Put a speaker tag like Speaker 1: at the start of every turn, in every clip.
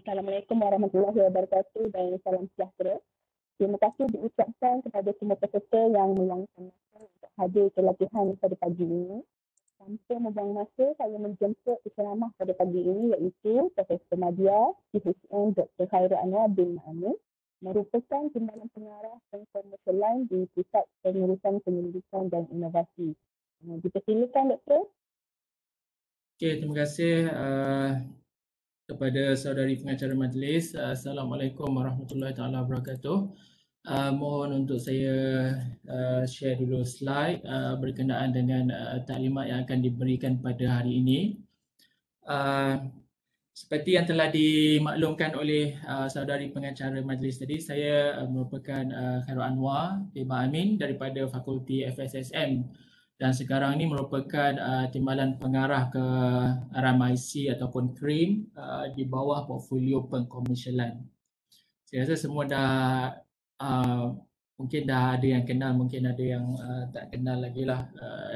Speaker 1: Assalamualaikum warahmatullahi wabarakatuh dan salam sejahtera. Terima kasih diucapkan kepada semua peserta yang meluangkan masa untuk hadir ke latihan pada pagi ini. Tanpa membuang masa, saya menjemput penceramah pada pagi ini iaitu Profesor Madya, PhD Dr. Khairul Anwar bin Ma'amin, merupakan Timbalan Pengarah Information Line di Pusat Pengurusan Penyelidikan dan Inovasi. Dipersilakan, Doktor.
Speaker 2: Okey, terima kasih kepada saudari pengacara majlis. Assalamualaikum warahmatullahi taala wabarakatuh. Mohon untuk saya share dulu slide berkenaan dengan taklimat yang akan diberikan pada hari ini. Seperti yang telah dimaklumkan oleh saudari pengacara majlis tadi, saya merupakan Khairul Anwar bin Ma'amin daripada Fakulti FSSM dan sekarang ini merupakan timbalan pengarah ke RMIC ataupun KRIM di bawah portfolio pengkomersialan. Saya rasa semua dah mungkin dah ada yang kenal, mungkin ada yang tak kenal lagi lah,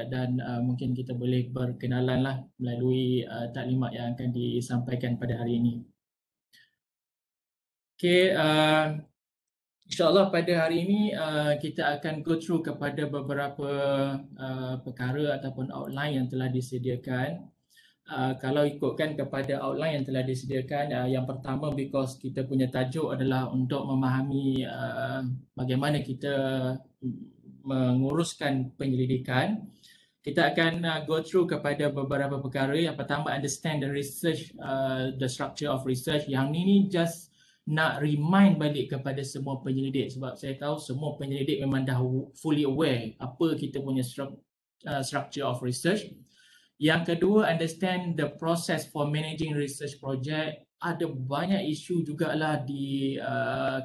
Speaker 2: dan mungkin kita boleh berkenalan lah melalui taklimat yang akan disampaikan pada hari ini. Okey, InsyaAllah pada hari ini kita akan go through kepada beberapa perkara ataupun outline yang telah disediakan. Kalau ikutkan kepada outline yang telah disediakan, yang pertama because kita punya tajuk adalah untuk memahami bagaimana kita menguruskan penyelidikan. Kita akan go through kepada beberapa perkara. Yang pertama, understand the research, the structure of research. Yang ni just nak remind balik kepada semua penyelidik sebab saya tahu semua penyelidik memang dah fully aware apa kita punya structure of research. Yang kedua, understand the process for managing research project. Ada banyak isu jugalah di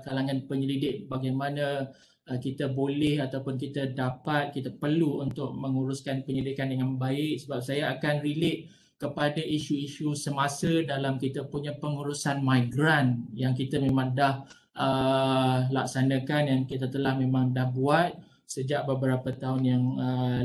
Speaker 2: kalangan penyelidik bagaimana kita boleh ataupun kita dapat, kita perlu untuk menguruskan penyelidikan dengan baik sebab saya akan relate kepada isu-isu semasa dalam kita punya pengurusan migran yang kita memang dah laksanakan, yang kita telah memang dah buat sejak beberapa tahun yang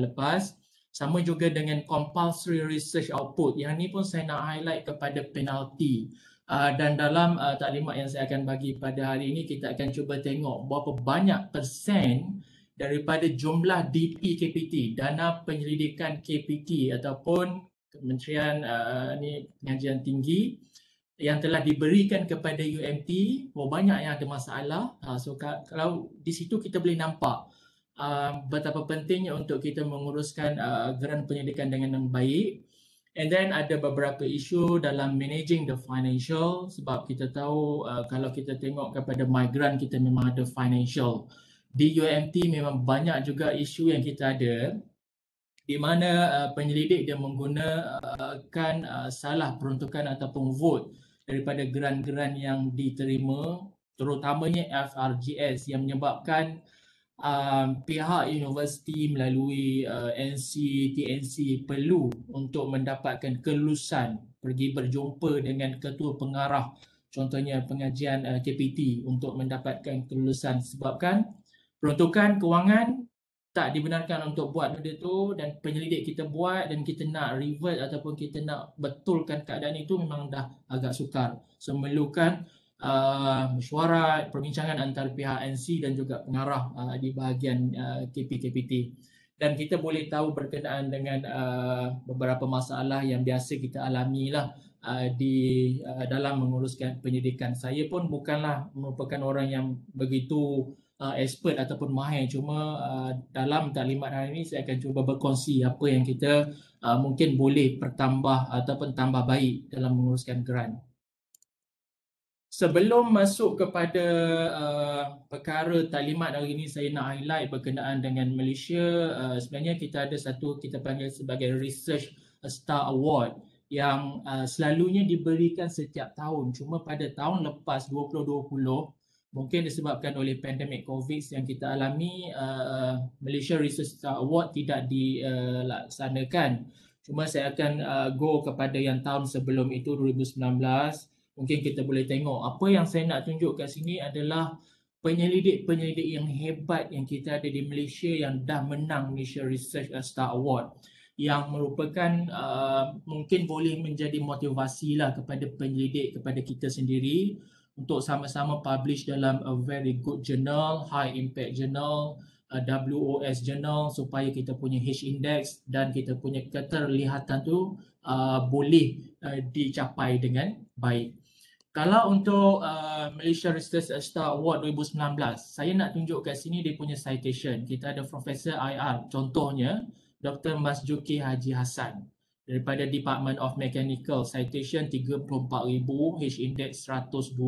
Speaker 2: lepas. Sama juga dengan compulsory research output. Yang ni pun saya nak highlight kepada penalty. Dan dalam taklimat yang saya akan bagi pada hari ini, kita akan cuba tengok berapa banyak persen daripada jumlah DP KPT, dana penyelidikan KPT ataupun Kementerian Pengajian Tinggi yang telah diberikan kepada UMT, berapa banyak yang ada masalah. So kalau di situ kita boleh nampak betapa pentingnya untuk kita menguruskan geran penyelidikan dengan baik. And then ada beberapa isu dalam managing the financial sebab kita tahu kalau kita tengok kepada migran kita memang ada financial. Di UMT memang banyak juga isu yang kita ada di mana penyelidik dia menggunakan salah peruntukan ataupun vote daripada geran-geran yang diterima, terutamanya FRGS yang menyebabkan pihak universiti melalui NC, TNC perlu untuk mendapatkan kelulusan pergi berjumpa dengan ketua pengarah contohnya pengajian KPT untuk mendapatkan kelulusan sebabkan peruntukan kewangan tak dibenarkan untuk buat benda tu dan penyelidik kita buat dan kita nak revert ataupun kita nak betulkan keadaan itu memang dah agak sukar. So memerlukan mesyuarat, perbincangan antara pihak NC dan juga pengarah di bahagian KP-KPT. Dan kita boleh tahu berkenaan dengan beberapa masalah yang biasa kita alami lah di dalam menguruskan penyidikan. Saya pun bukanlah merupakan orang yang begitu expert ataupun mahir, cuma dalam taklimat hari ini saya akan cuba berkongsi apa yang kita mungkin boleh pertambah ataupun tambah baik dalam menguruskan geran. Sebelum masuk kepada perkara taklimat hari ini, saya nak highlight berkenaan dengan Malaysia. Sebenarnya kita ada satu kita panggil sebagai Research Star Award yang selalunya diberikan setiap tahun. Cuma pada tahun lepas 2020, mungkin disebabkan oleh pandemik COVID yang kita alami, Malaysia Research Star Award tidak dilaksanakan. Cuma saya akan go kepada yang tahun sebelum itu, 2019. Mungkin kita boleh tengok apa yang saya nak tunjuk kat sini adalah penyelidik-penyelidik yang hebat yang kita ada di Malaysia yang dah menang Malaysia Research Star Award. yang merupakan mungkin boleh menjadi motivasi lah kepada penyelidik, kepada kita sendiri untuk sama-sama publish dalam a very good journal, high impact journal, WOS journal, supaya kita punya H-index dan kita punya keterlihatan tu boleh dicapai dengan baik. Kalau untuk Malaysia Research Star Award 2019, saya nak tunjuk kat sini dia punya citation. Kita ada Profesor IR, contohnya Dr. Masjuki Haji Hassan daripada Department of Mechanical, citation 34,000, H-index 102,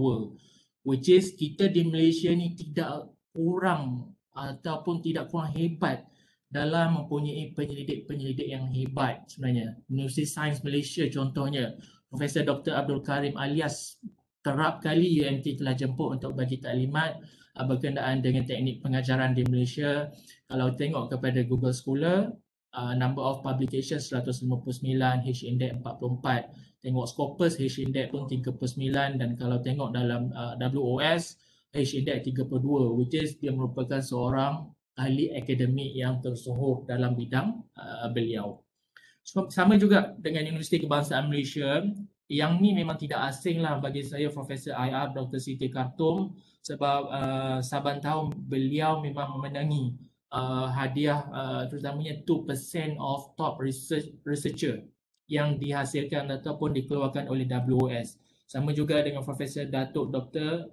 Speaker 2: which is kita di Malaysia ni tidak kurang ataupun tidak kurang hebat dalam mempunyai penyelidik-penyelidik yang hebat sebenarnya. Universiti Sains Malaysia contohnya, Profesor Dr. Abdul Karim Alias kerap kali UMT telah jemput untuk bagi taklimat berkenaan dengan teknik pengajaran di Malaysia. Kalau tengok kepada Google Scholar, number of publications 159, H-index 44. Tengok Scopus, H-index pun 39, dan kalau tengok dalam WOS, H-index 32, which is dia merupakan seorang ahli akademik yang tersohor dalam bidang beliau. Sama juga dengan Universiti Kebangsaan Malaysia, yang ni memang tidak asing lah bagi saya, Profesor IR Dr. Siti Khartoum, sebab saban tahun beliau memang memenangi hadiah terutamanya 2% of top researcher yang dihasilkan ataupun dikeluarkan oleh WOS. Sama juga dengan Profesor Datuk Dr.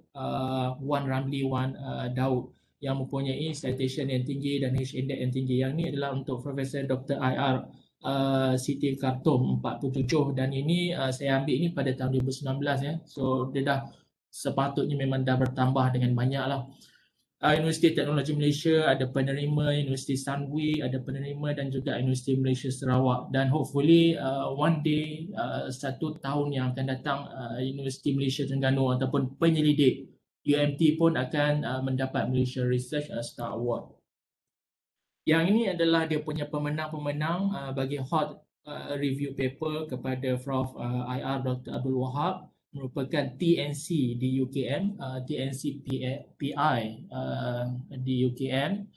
Speaker 2: Wan Ramli Wan Daud yang mempunyai citation yang tinggi dan H-index yang tinggi. Yang ni adalah untuk Profesor Dr. IR Siti Khartoum 47, dan ini saya ambil ini pada tahun 2019 ya. So dia dah sepatutnya memang dah bertambah dengan banyak lah. Universiti Teknologi Malaysia ada penerima, Universiti Sunway ada penerima, dan juga Universiti Malaysia Sarawak, dan hopefully one day satu tahun yang akan datang Universiti Malaysia Terengganu ataupun penyelidik UMT pun akan mendapat Malaysia Research Star Award. Yang ini adalah dia punya pemenang-pemenang bagi hot review paper kepada Prof IR Dr. Abdul Wahab, merupakan TNC di UKM, TNC PI di UKM.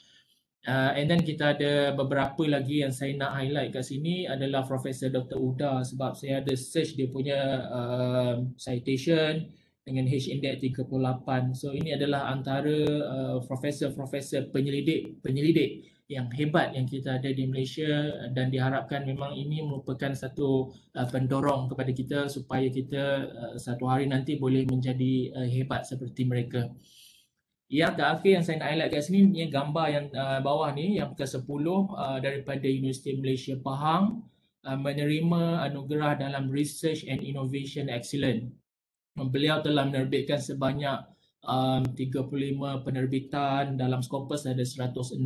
Speaker 2: And then kita ada beberapa lagi yang saya nak highlight kat sini adalah Profesor Dr. Uda, sebab saya ada search dia punya citation dengan H-index 38. So ini adalah antara profesor-profesor penyelidik yang hebat yang kita ada di Malaysia, dan diharapkan memang ini merupakan satu pendorong kepada kita supaya kita satu hari nanti boleh menjadi hebat seperti mereka. Yang terakhir yang saya nak highlight kat sini, ni gambar yang bawah ni, yang ke-10 daripada Universiti Malaysia Pahang, menerima anugerah dalam Research and Innovation Excellence. Beliau telah menerbitkan sebanyak 35 penerbitan, dalam Scopus ada 116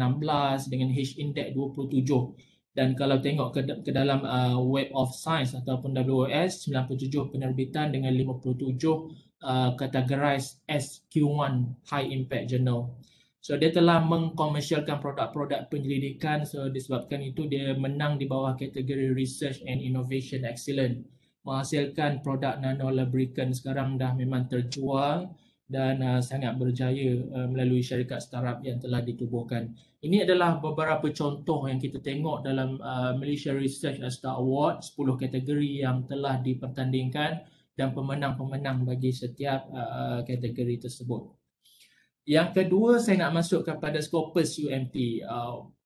Speaker 2: dengan H-index 27. Dan kalau tengok ke dalam Web of Science ataupun WOS, 97 penerbitan dengan 57 categorized as Q1 High Impact Journal. So dia telah mengkomersialkan produk-produk penyelidikan, so disebabkan itu dia menang di bawah kategori Research and Innovation Excellence. Menghasilkan produk nanolubricant sekarang dah memang terjual dan sangat berjaya melalui syarikat startup yang telah ditubuhkan. Ini adalah beberapa contoh yang kita tengok dalam Malaysia Research Star Award, 10 kategori yang telah dipertandingkan dan pemenang-pemenang bagi setiap kategori tersebut. Yang kedua, saya nak masuk kepada Scopus UMT,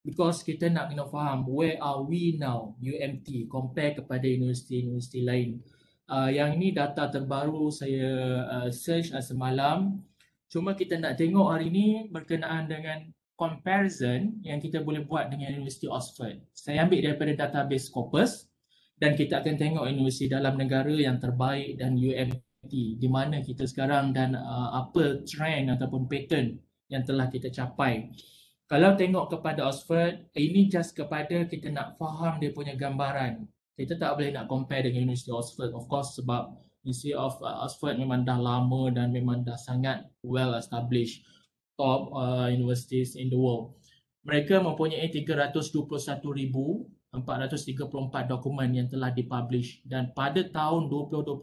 Speaker 2: because kita nak kena faham where are we now UMT compare kepada universiti-universiti lain. Yang ini data terbaru saya search semalam. Cuma kita nak tengok hari ini berkenaan dengan comparison yang kita boleh buat dengan Universiti Oxford. Saya ambil daripada database Scopus, dan kita akan tengok universiti dalam negara yang terbaik dan UMT di mana kita sekarang, dan apa trend ataupun pattern yang telah kita capai. Kalau tengok kepada Oxford, ini just kepada kita nak faham dia punya gambaran. Kita tak boleh nak compare dengan Universiti Oxford, of course, sebab University of Oxford memang dah lama dan memang dah sangat well established, top universities in the world. Mereka mempunyai 321,434 dokumen yang telah dipublish, dan pada tahun 2021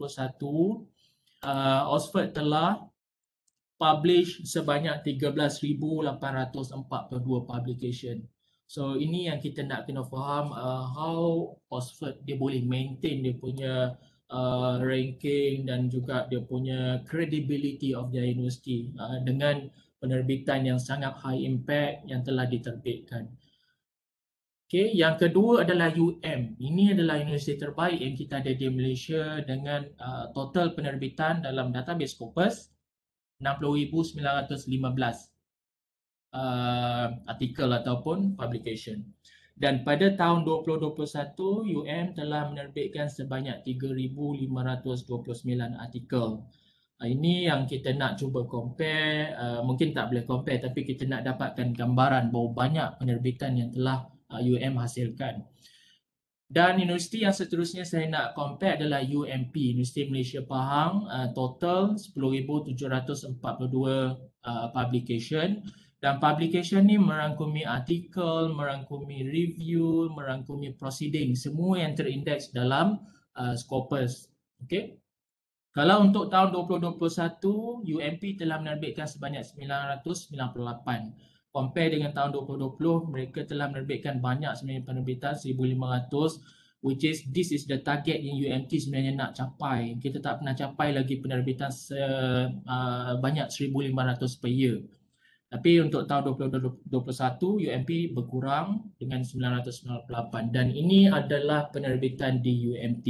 Speaker 2: Oxford telah publish sebanyak 13,842 publication. So ini yang kita nak kena faham how Oxford dia boleh maintain dia punya ranking dan juga dia punya credibility of their university dengan penerbitan yang sangat high impact yang telah diterbitkan. Okay, yang kedua adalah UM. Ini adalah universiti terbaik yang kita ada di Malaysia dengan total penerbitan dalam database Scopus 60,915 artikel ataupun publication. Dan pada tahun 2021, UM telah menerbitkan sebanyak 3,529 artikel. Ini yang kita nak cuba compare, mungkin tak boleh compare tapi kita nak dapatkan gambaran bahawa banyak penerbitan yang telah UM hasilkan. Dan universiti yang seterusnya saya nak compare adalah UMP, Universiti Malaysia Pahang, total 10,742 publication. Dan publication ni merangkumi artikel, merangkumi review, merangkumi proceeding, semua yang terindeks dalam Scopus. Okay. Kalau untuk tahun 2021, UMP telah menerbitkan sebanyak 998. Compare dengan tahun 2020, mereka telah menerbitkan banyak sebenarnya penerbitan 1,500, which is this is the target yang UMT sebenarnya nak capai. Kita tak pernah capai lagi penerbitan banyak 1,500 per year. Tapi untuk tahun 2021, UMP berkurang dengan 998 dan ini adalah penerbitan di UMT.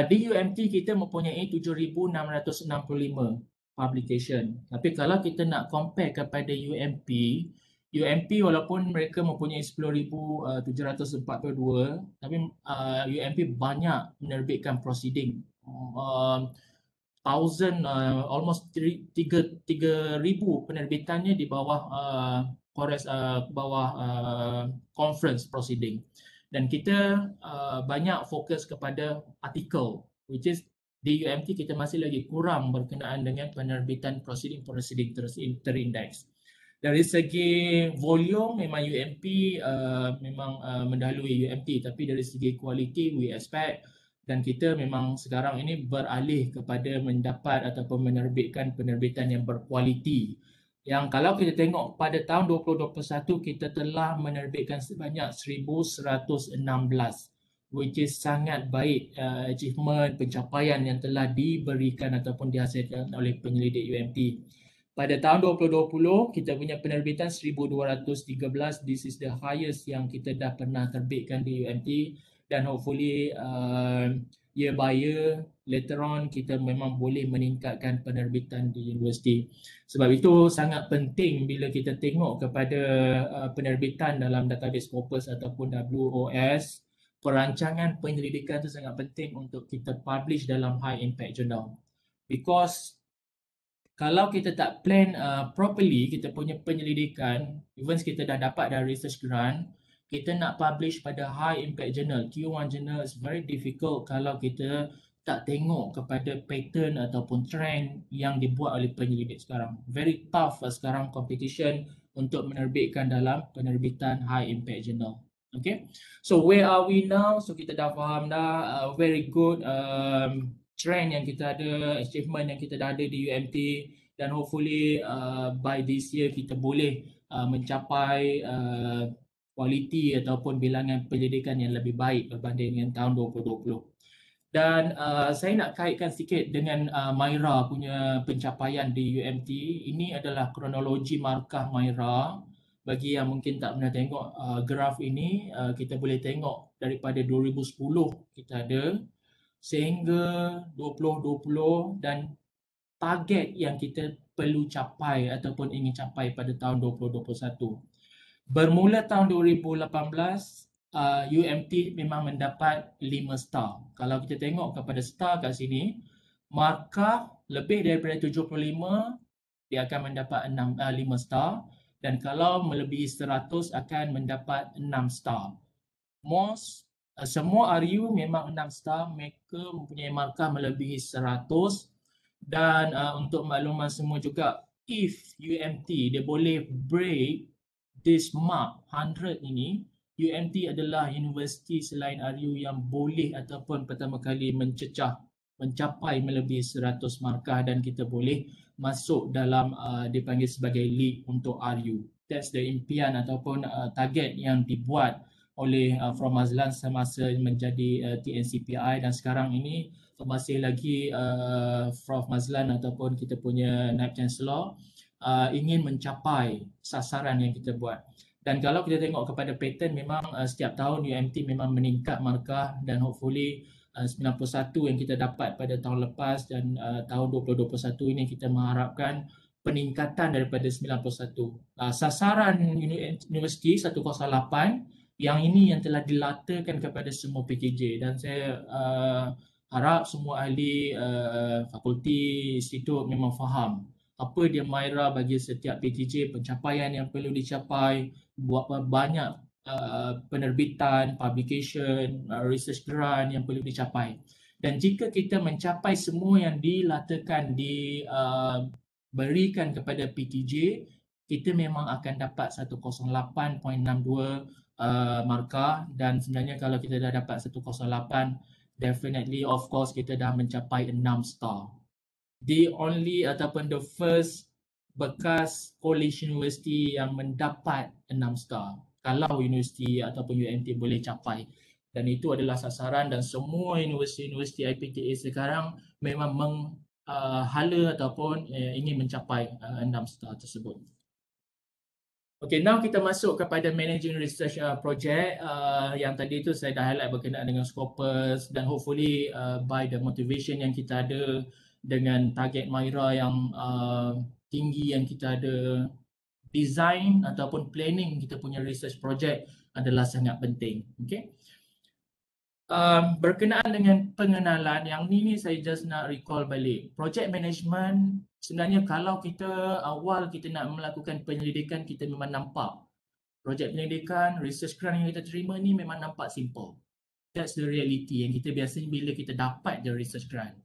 Speaker 2: Di UMT kita mempunyai 7,665 publication. Tapi kalau kita nak compare kepada UMP walaupun mereka mempunyai 10,742, tapi UMP banyak menerbitkan proceeding. Almost 3,000 penerbitannya di bawah conference proceeding. Dan kita banyak fokus kepada artikel, which is di UMT kita masih lagi kurang berkenaan dengan penerbitan proceeding terindeks. Dari segi volume memang UMP memang mendahului UMT, tapi dari segi quality we expect dan kita memang sekarang ini beralih kepada mendapat ataupun menerbitkan penerbitan yang berkualiti. Yang kalau kita tengok pada tahun 2021 kita telah menerbitkan sebanyak 1,116, which is sangat baik achievement, pencapaian yang telah diberikan ataupun dihasilkan oleh penyelidik UMT. Pada tahun 2020 kita punya penerbitan 1,213, this is the highest yang kita dah pernah terbitkan di UMT. Dan hopefully year by year later on kita memang boleh meningkatkan penerbitan di universiti. Sebab itu sangat penting bila kita tengok kepada penerbitan dalam database Scopus ataupun WOS, perancangan penyelidikan itu sangat penting untuk kita publish dalam high impact journal. Because kalau kita tak plan properly kita punya penyelidikan, even kita dah dapat dah research grant, kita nak publish pada high impact journal, Q1 journal is very difficult kalau kita tak tengok kepada pattern ataupun trend yang dibuat oleh penyelidik sekarang. Very tough sekarang competition untuk menerbitkan dalam penerbitan high impact journal. Okay, so where are we now? So kita dah faham dah very good trend yang kita ada, achievement yang kita dah ada di UMT, dan hopefully by this year kita boleh mencapai kualiti ataupun bilangan penyelidikan yang lebih baik berbanding dengan tahun 2020. Dan saya nak kaitkan sikit dengan MyRA punya pencapaian di UMT. Ini adalah kronologi markah MyRA. Bagi yang mungkin tak pernah tengok graf ini, kita boleh tengok daripada 2010 kita ada sehingga 2020 dan target yang kita perlu capai ataupun ingin capai pada tahun 2021. Bermula tahun 2018, UMT memang mendapat 5 star. Kalau kita tengok kepada star kat sini, markah lebih daripada 75, dia akan mendapat 5 star. Dan kalau melebihi 100 akan mendapat 6 star. Semua RU memang 6 star, mereka mempunyai markah melebihi 100. Dan untuk makluman semua juga, if UMT dia boleh break this mark 100 ini, UMT adalah universiti selain RU yang boleh ataupun pertama kali mencapai melebihi 100 markah dan kita boleh masuk dalam dipanggil sebagai league untuk RU. That's the impian ataupun target yang dibuat oleh Prof Mazlan semasa menjadi TNCPI, dan sekarang ini masih lagi Prof Mazlan ataupun kita punya Naib Chancellor ingin mencapai sasaran yang kita buat. Dan kalau kita tengok kepada pattern, memang setiap tahun UMT memang meningkat markah, dan hopefully 91 yang kita dapat pada tahun lepas dan tahun 2021 ini kita mengharapkan peningkatan daripada 91. Sasaran universiti 108 yang ini yang telah dilatakan kepada semua PKJ, dan saya harap semua ahli fakulti institut memang faham apa dia MYRA bagi setiap PKJ, pencapaian yang perlu dicapai, buat banyak penerbitan, publication, research grant yang perlu dicapai. Dan jika kita mencapai semua yang dilatakan, diberikan kepada PTJ, kita memang akan dapat 108.62 markah. Dan sebenarnya kalau kita dah dapat 108, definitely of course kita dah mencapai 6 star. The only ataupun the first bekas college university yang mendapat 6 star kalau universiti ataupun UMT boleh capai. Dan itu adalah sasaran, dan semua universiti-universiti IPTA sekarang memang menghala ataupun ingin mencapai 6 star tersebut. Okay, now kita masuk kepada managing research project. Yang tadi itu saya dah highlight berkenaan dengan Scopus, dan hopefully by the motivation yang kita ada dengan target MYRA yang tinggi yang kita ada, design ataupun planning kita punya research project adalah sangat penting. Okay. Berkenaan dengan pengenalan, yang ni saya just nak recall balik. Project management, sebenarnya kalau kita awal kita nak melakukan penyelidikan, kita memang nampak project penyelidikan, research grant yang kita terima ni memang nampak simple. That's the reality yang kita biasanya bila kita dapat the research grant.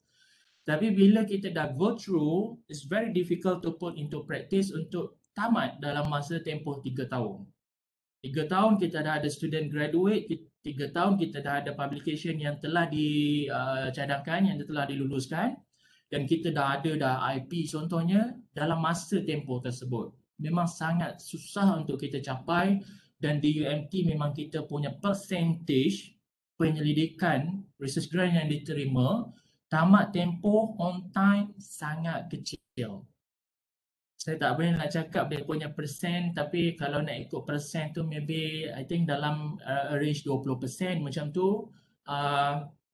Speaker 2: Tapi bila kita dah go through, it's very difficult to put into practice untuk tamat dalam masa tempoh 3 tahun. 3 tahun kita dah ada student graduate, 3 tahun kita dah ada publication yang telah dicadangkan, yang telah diluluskan, dan kita dah ada IP contohnya dalam masa tempoh tersebut. Memang sangat susah untuk kita capai, dan di UMT memang kita punya percentage penyelidikan research grant yang diterima tamat tempoh on time sangat kecil. Saya tak boleh nak cakap dia punya persen, tapi kalau nak ikut persen tu maybe I think dalam range 20% macam tu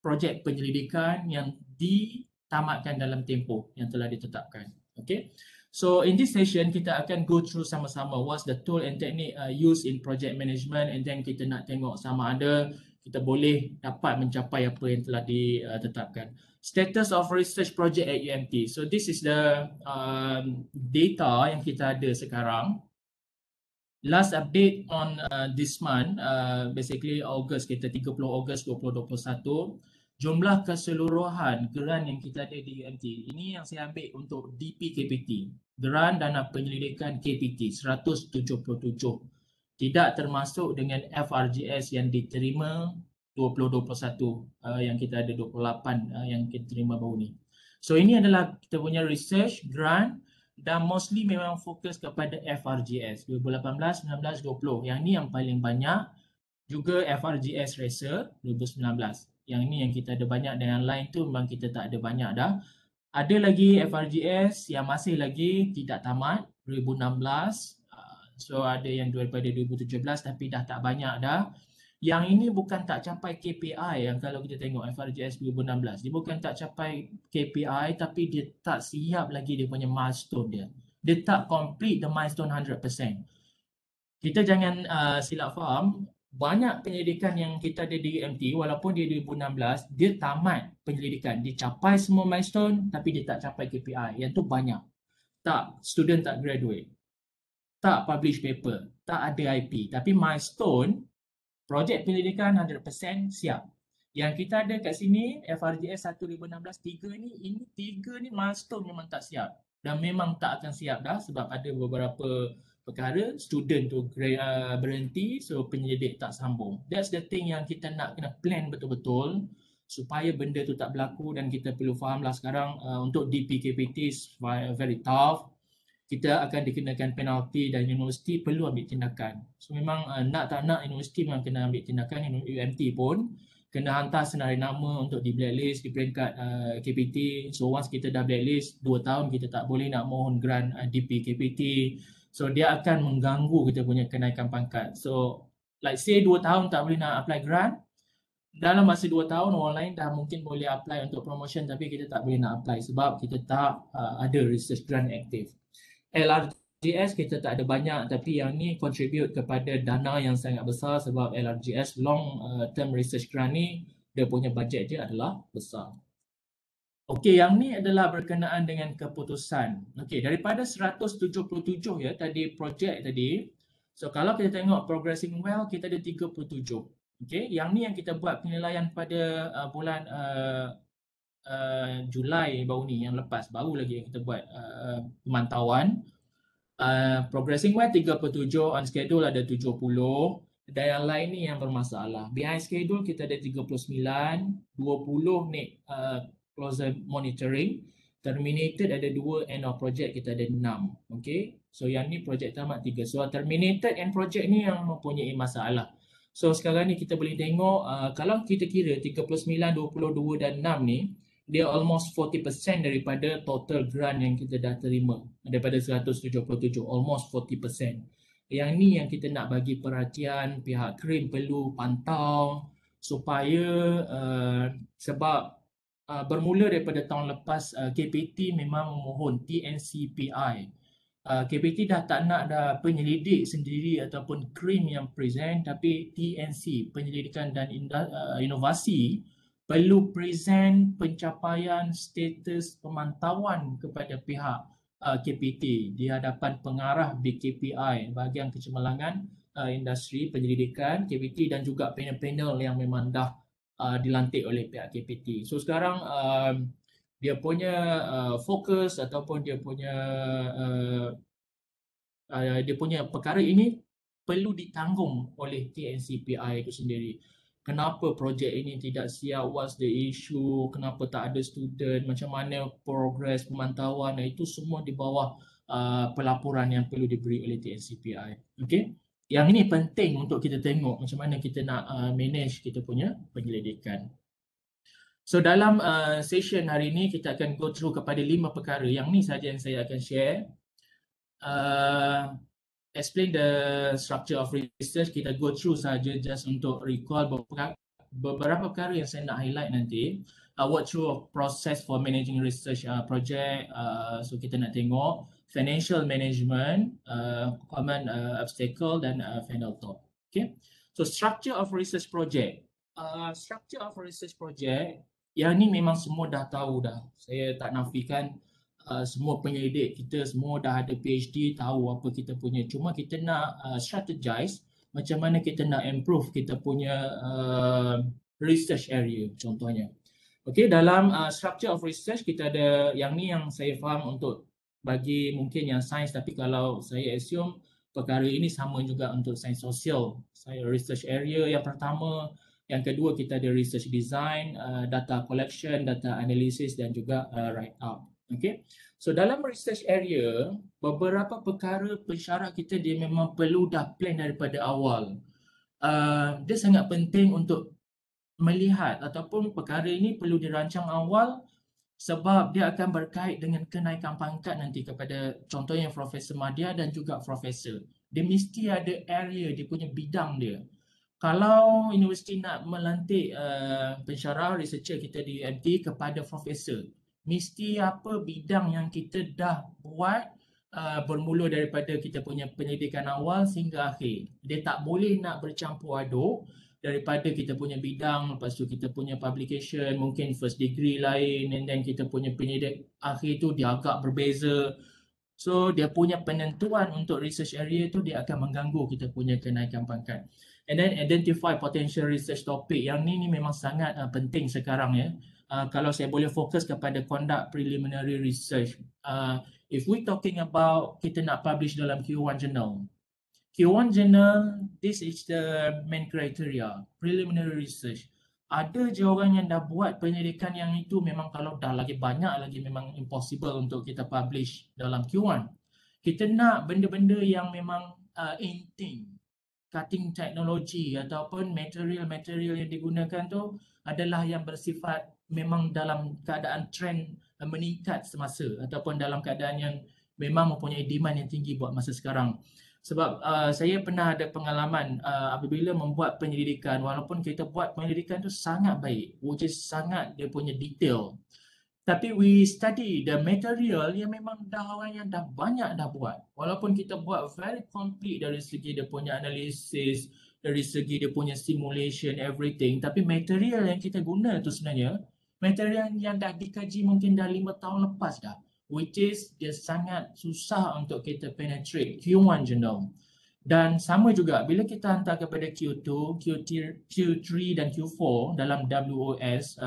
Speaker 2: projek penyelidikan yang ditamatkan dalam tempoh yang telah ditetapkan. Okay. So in this session kita akan go through sama-sama what's the tool and technique used in project management, and then kita nak tengok sama ada kita boleh dapat mencapai apa yang telah ditetapkan. Status of research project at UMT. So this is the data yang kita ada sekarang. Last update on this month, basically August, kita 30 Ogos 2021. Jumlah keseluruhan grant yang kita ada di UMT. Ini yang saya ambil untuk DPKPT. Grant dana penyelidikan KPT 177. Tidak termasuk dengan FRGS yang diterima 2021, yang kita ada 28 yang kita terima baru ni. So ini adalah kita punya research grant, dan mostly memang fokus kepada FRGS 2018, 19, 20. Yang ni yang paling banyak. Juga FRGS Racer 2019. Yang ni yang kita ada banyak, dan yang lain tu memang kita tak ada banyak dah. Ada lagi FRGS yang masih lagi tidak tamat 2016. So ada yang daripada 2017 tapi dah tak banyak dah. Yang ini bukan tak capai KPI, yang kalau kita tengok FRGS 2016, dia bukan tak capai KPI tapi dia tak siap lagi dia punya milestone dia. Dia tak complete the milestone 100%. Kita jangan silap faham, banyak penyelidikan yang kita ada di UMT walaupun dia 2016, dia tamat penyelidikan, dia capai semua milestone tapi dia tak capai KPI. Yang tu banyak. Tak, student tak graduate. Tak publish paper, tak ada IP, tapi milestone projek penyelidikan 100% siap. Yang kita ada kat sini FRGS 1 2016 3 ni, ini 3 ni milestone memang tak siap, dan memang tak akan siap dah sebab ada beberapa perkara student tu berhenti, so penyelidik tak sambung. That's the thing yang kita nak kena plan betul-betul supaya benda tu tak berlaku. Dan kita perlu fahamlah sekarang untuk DPKPT is very tough. kita akan dikenakan penalti dan universiti perlu ambil tindakan. So memang nak tak nak universiti memang kena ambil tindakan. UMT pun kena hantar senarai nama untuk di blacklist di peringkat KPT. So once kita dah blacklist 2 tahun kita tak boleh nak mohon grant DP KPT. So dia akan mengganggu kita punya kenaikan pangkat. So like say 2 tahun tak boleh nak apply grant, dalam masa 2 tahun orang lain dah mungkin boleh apply untuk promotion tapi kita tak boleh nak apply sebab kita tak ada research grant aktif. LRGS kita tak ada banyak tapi yang ni contribute kepada dana yang sangat besar sebab LRGS long term research grant ni dia punya budget dia adalah besar. Okey, yang ni adalah berkenaan dengan keputusan. Okey, daripada 177 ya tadi projek tadi. So kalau kita tengok progressing well kita ada 37. Okey, yang ni yang kita buat penilaian pada bulan Julai baru ni, yang lepas baru lagi yang kita buat pemantauan. Progressing well 37, on schedule ada 70 dan yang lain ni yang bermasalah. Behind schedule kita ada 39, 20 ni closer monitoring, terminated ada 2, end of project kita ada 6. Okay, so yang ni projek tamat 3. So terminated and project ni yang mempunyai masalah. So sekarang ni kita boleh tengok kalau kita kira 39, 22 dan 6 ni dia almost 40% daripada total grant yang kita dah terima daripada 177, almost 40%. Yang ni yang kita nak bagi perhatian, pihak KRIM perlu pantau supaya sebab bermula daripada tahun lepas KPT memang memohon TNCPI. KPT dah tak nak dah penyelidik sendiri ataupun KRIM yang present tapi TNC, Penyelidikan dan Inovasi perlu present pencapaian status pemantauan kepada pihak KPT di hadapan pengarah BKPI, Bahagian Kecemerlangan Industri Penyelidikan KPT dan juga panel-panel yang memang dah dilantik oleh pihak KPT. So sekarang dia punya fokus ataupun dia punya perkara ini perlu ditanggung oleh TNCPI itu sendiri. Kenapa projek ini tidak siap, what's the issue, kenapa tak ada student, macam mana progress pemantauan, itu semua di bawah pelaporan yang perlu diberi oleh TNCPI. Okay? Yang ini penting untuk kita tengok macam mana kita nak manage kita punya penyelidikan. So dalam session hari ini kita akan go through kepada 5 perkara. Yang ni saja yang saya akan share. Explain the structure of research, kita go through saja just untuk recall beberapa perkara yang saya nak highlight nanti. Walk through of process for managing research project. So kita nak tengok financial management, common obstacle dan final thought. Okay. So structure of research project. Structure of research project yang ni memang semua dah tahu dah. Saya tak nafikan semua penyelidik kita semua dah ada PhD, tahu apa kita punya. Cuma kita nak strategize macam mana kita nak improve kita punya research area contohnya. Okay, dalam structure of research kita ada yang ni yang saya faham untuk bagi mungkin yang sains, tapi kalau saya assume perkara ini sama juga untuk sains sosial. Saya research area yang pertama, yang kedua kita ada research design, data collection, data analysis dan juga write up. Okay, so dalam research area beberapa perkara pensyarat kita dia memang perlu dah plan daripada awal. Dia sangat penting untuk melihat ataupun perkara ini perlu dirancang awal sebab dia akan berkait dengan kenaikan pangkat nanti kepada contohnya Profesor Madya dan juga Profesor. Dia mesti ada area, dia punya bidang dia. Kalau universiti nak melantik pensyarah researcher kita di UMT kepada Profesor, mesti apa bidang yang kita dah buat bermula daripada kita punya penyelidikan awal sehingga akhir. Dia tak boleh nak bercampur aduk daripada kita punya bidang, lepas tu kita punya publication, mungkin first degree lain, and then kita punya penyelidik akhir tu dia agak berbeza. So dia punya penentuan untuk research area tu dia akan mengganggu kita punya kenaikan pangkat. And then identify potential research topic. Yang ni memang sangat penting sekarang ya. Kalau saya boleh fokus kepada conduct preliminary research. If we talking about kita nak publish dalam Q1 journal. Q1 journal, this is the main criteria, preliminary research. Ada je orang yang dah buat penyelidikan yang itu memang kalau dah lagi banyak lagi memang impossible untuk kita publish dalam Q1. Kita nak benda-benda yang memang inting, cutting teknologi ataupun material-material yang digunakan tu adalah yang bersifat memang dalam keadaan trend meningkat semasa ataupun dalam keadaan yang memang mempunyai demand yang tinggi buat masa sekarang. Sebab saya pernah ada pengalaman apabila membuat penyelidikan, walaupun kita buat penyelidikan tu sangat baik, which is sangat dia punya detail. Tapi we study the material yang memang orang yang dah banyak dah buat. Walaupun kita buat very complete dari segi dia punya analisis, dari segi dia punya simulation, everything. Tapi material yang kita guna tu sebenarnya, material yang dah dikaji mungkin dah 5 tahun lepas dah. Which is dia sangat susah untuk kita penetrate Q1 journal. Dan sama juga bila kita hantar kepada Q2, Q3 dan Q4 dalam WOS,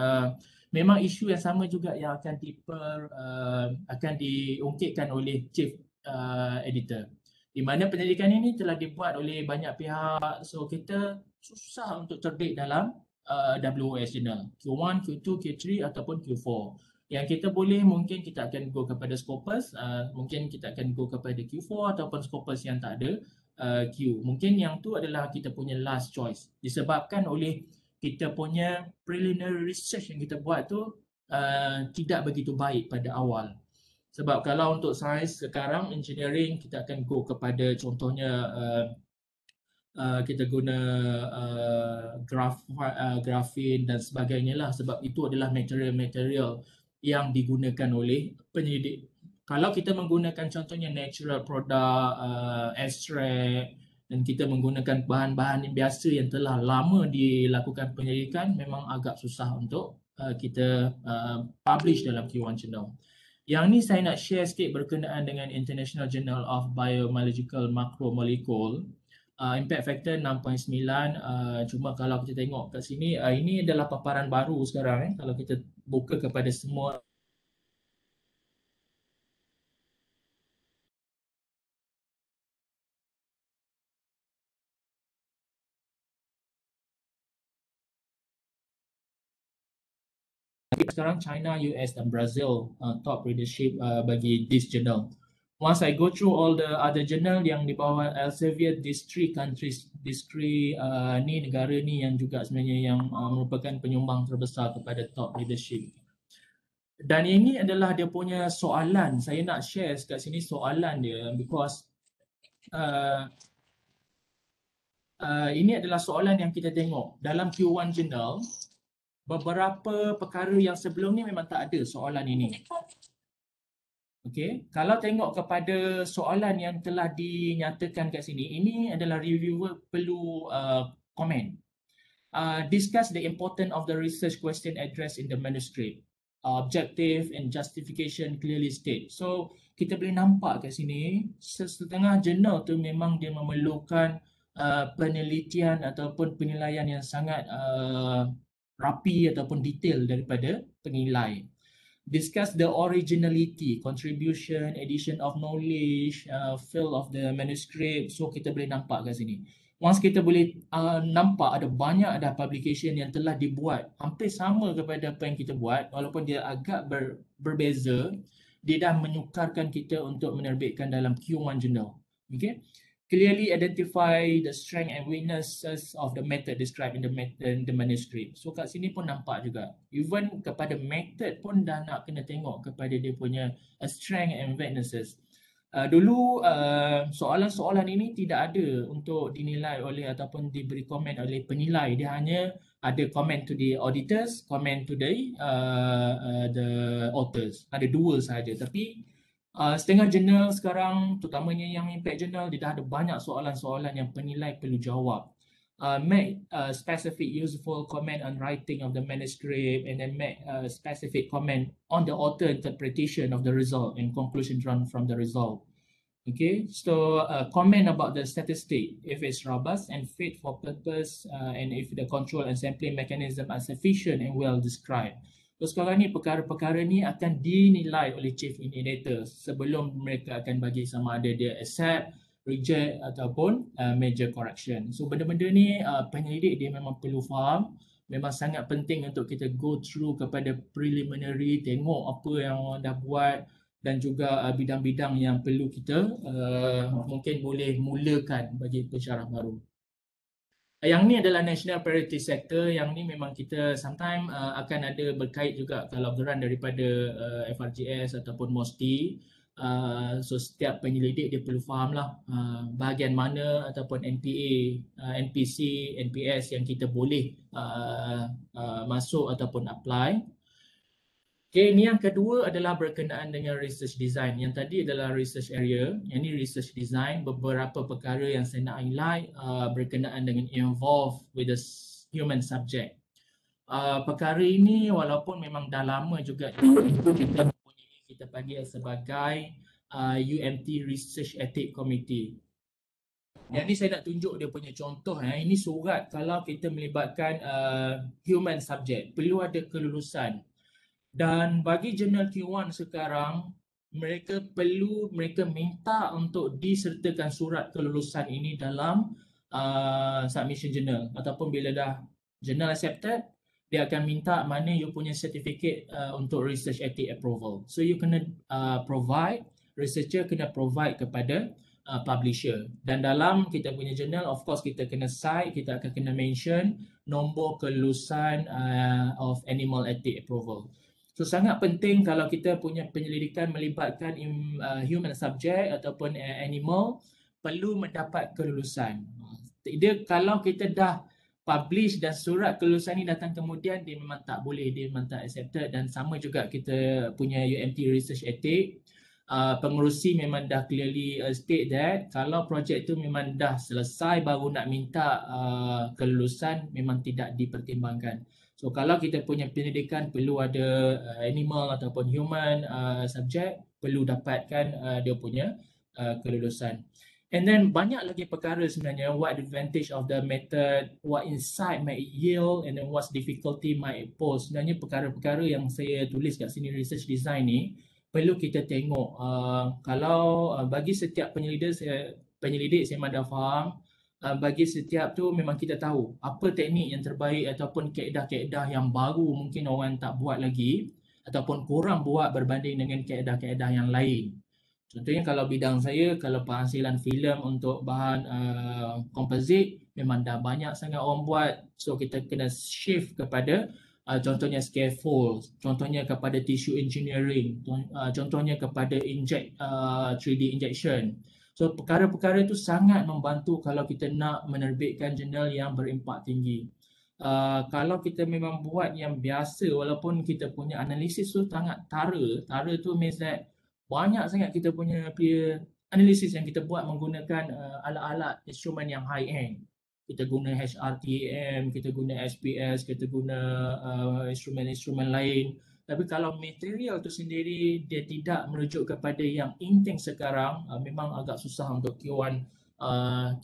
Speaker 2: memang isu yang sama juga yang akan diungkitkan oleh chief editor. Di mana penyelidikan ini telah dibuat oleh banyak pihak, so kita susah untuk terbit dalam WOS journal Q1, Q2, Q3 ataupun Q4. Yang kita boleh mungkin kita akan go kepada Scopus, mungkin kita akan go kepada Q4 ataupun Scopus yang tak ada Q. Mungkin yang tu adalah kita punya last choice disebabkan oleh kita punya preliminary research yang kita buat tu tidak begitu baik pada awal. Sebab kalau untuk sains sekarang, engineering, kita akan go kepada contohnya kita guna grafin dan sebagainya lah, sebab itu adalah material-material yang digunakan oleh penyelidik. Kalau kita menggunakan contohnya natural product, extract, dan kita menggunakan bahan-bahan yang biasa yang telah lama dilakukan penyelidikan, memang agak susah untuk kita publish dalam Q1 journal. Yang ni saya nak share sikit berkenaan dengan International Journal of Biological Macromolecule. Impact factor 6.9, cuma kalau kita tengok kat sini, ini adalah paparan baru sekarang. Kalau kita buka kepada semua sekarang, China, US dan Brazil top leadership bagi this journal. Once I go through all the other journal yang di bawah Elsevier, these three countries, ni negara ni yang juga sebenarnya yang merupakan penyumbang terbesar kepada top leadership. Dan ini adalah dia punya soalan. Saya nak share kat sini soalan dia because ini adalah soalan yang kita tengok dalam Q1 journal. Beberapa perkara yang sebelum ni memang tak ada soalan ini. Okey, kalau tengok kepada soalan yang telah dinyatakan kat sini, ini adalah reviewer perlu komen. Discuss the importance of the research question addressed in the manuscript. Objective and justification clearly state. So, kita boleh nampak kat sini, setengah jurnal tu memang dia memerlukan penelitian ataupun penilaian yang sangat rapi ataupun detail daripada penilai. Discuss the originality, contribution, addition of knowledge, fill of the manuscript. So kita boleh nampak kat sini. Once kita boleh nampak ada banyak dah publication yang telah dibuat hampir sama kepada apa yang kita buat, walaupun dia agak berbeza, dia dah menyukarkan kita untuk menerbitkan dalam Q1 journal. Okay? Clearly identify the strength and weaknesses of the method described in the manuscript. So kat sini pun nampak juga. Even kepada method pun dah nak kena tengok kepada dia punya strength and weaknesses. Dulu soalan-soalan ini tidak ada untuk dinilai oleh ataupun diberi komen oleh penilai. Dia hanya ada comment to the auditors, comment to the authors. Ada dua sahaja. Tapi setengah jurnal sekarang, terutamanya yang impact journal, dia dah ada banyak soalan-soalan yang penilai perlu jawab. Make specific useful comment on writing of the manuscript, and then make specific comment on the author interpretation of the result and conclusion drawn from the result. Okay, so comment about the statistic, if it's robust and fit for purpose, and if the control and sampling mechanism are sufficient and well described. So sekarang ni perkara-perkara ni akan dinilai oleh chief editor sebelum mereka akan bagi sama ada dia accept, reject ataupun major correction. So benda-benda ni penyelidik dia memang perlu faham. Memang sangat penting untuk kita go through kepada preliminary, tengok apa yang orang dah buat, dan juga bidang-bidang yang perlu kita mungkin boleh mulakan bagi pensyarah baru. Yang ni adalah National Priority Sector. Yang ni memang kita sometimes akan ada berkait juga kalau geran daripada FRGS ataupun MOSTI. So setiap penyelidik dia perlu fahamlah bahagian mana ataupun NPA, NPC, NPS yang kita boleh masuk ataupun apply. Okay, ini yang kedua adalah berkenaan dengan research design. Yang tadi adalah research area, yang ini research design. Beberapa perkara yang saya nak highlight berkenaan dengan involved with the human subject. Perkara ini walaupun memang dah lama juga kita mempunyai, kita panggil sebagai UMT Research Ethics Committee. Yang ni saya nak tunjuk dia punya contoh. Ini surat kalau kita melibatkan human subject, perlu ada kelulusan. Dan bagi jurnal Q1 sekarang, mereka minta untuk disertakan surat kelulusan ini dalam submission journal. Ataupun bila dah journal accepted, dia akan minta mana you punya certificate untuk research ethics approval. So you kena provide, researcher kena provide kepada publisher. Dan dalam kita punya journal, of course kita kena cite, kita akan kena mention nombor kelulusan of animal ethics approval. So sangat penting kalau kita punya penyelidikan melibatkan human subject ataupun animal, perlu mendapat kelulusan. Dia kalau kita dah publish dan surat kelulusan ni datang kemudian, dia memang tak boleh, dia memang tak accepted. Dan sama juga kita punya UMT Research Ethics, pengerusi memang dah clearly state that kalau projek tu memang dah selesai baru nak minta kelulusan, memang tidak dipertimbangkan. So kalau kita punya penyelidikan perlu ada animal ataupun human subject, perlu dapatkan dia punya kelulusan. And then banyak lagi perkara sebenarnya, what advantage of the method, what insight might yield, and then what's difficulty might pose. Sebenarnya perkara-perkara yang saya tulis kat sini research design ni perlu kita tengok. Kalau bagi setiap penyelidik saya memang dah faham, bagi setiap tu memang kita tahu apa teknik yang terbaik ataupun kaedah-kaedah yang baru mungkin orang tak buat lagi ataupun kurang buat berbanding dengan kaedah-kaedah yang lain. Contohnya kalau bidang saya, kalau penghasilan filem untuk bahan komposit memang dah banyak sangat orang buat. So kita kena shift kepada contohnya scaffold, contohnya kepada tissue engineering, contohnya kepada 3D injection. So perkara-perkara itu sangat membantu kalau kita nak menerbitkan jurnal yang berimpak tinggi. Kalau kita memang buat yang biasa, walaupun kita punya analisis tu sangat tara tu means that banyak sangat kita punya analisis yang kita buat menggunakan alat-alat instrumen yang high end. Kita guna HRTM, kita guna SPS, kita guna instrumen-instrumen lain. Tapi kalau material tu sendiri dia tidak merujuk kepada yang inteng sekarang, memang agak susah untuk Q1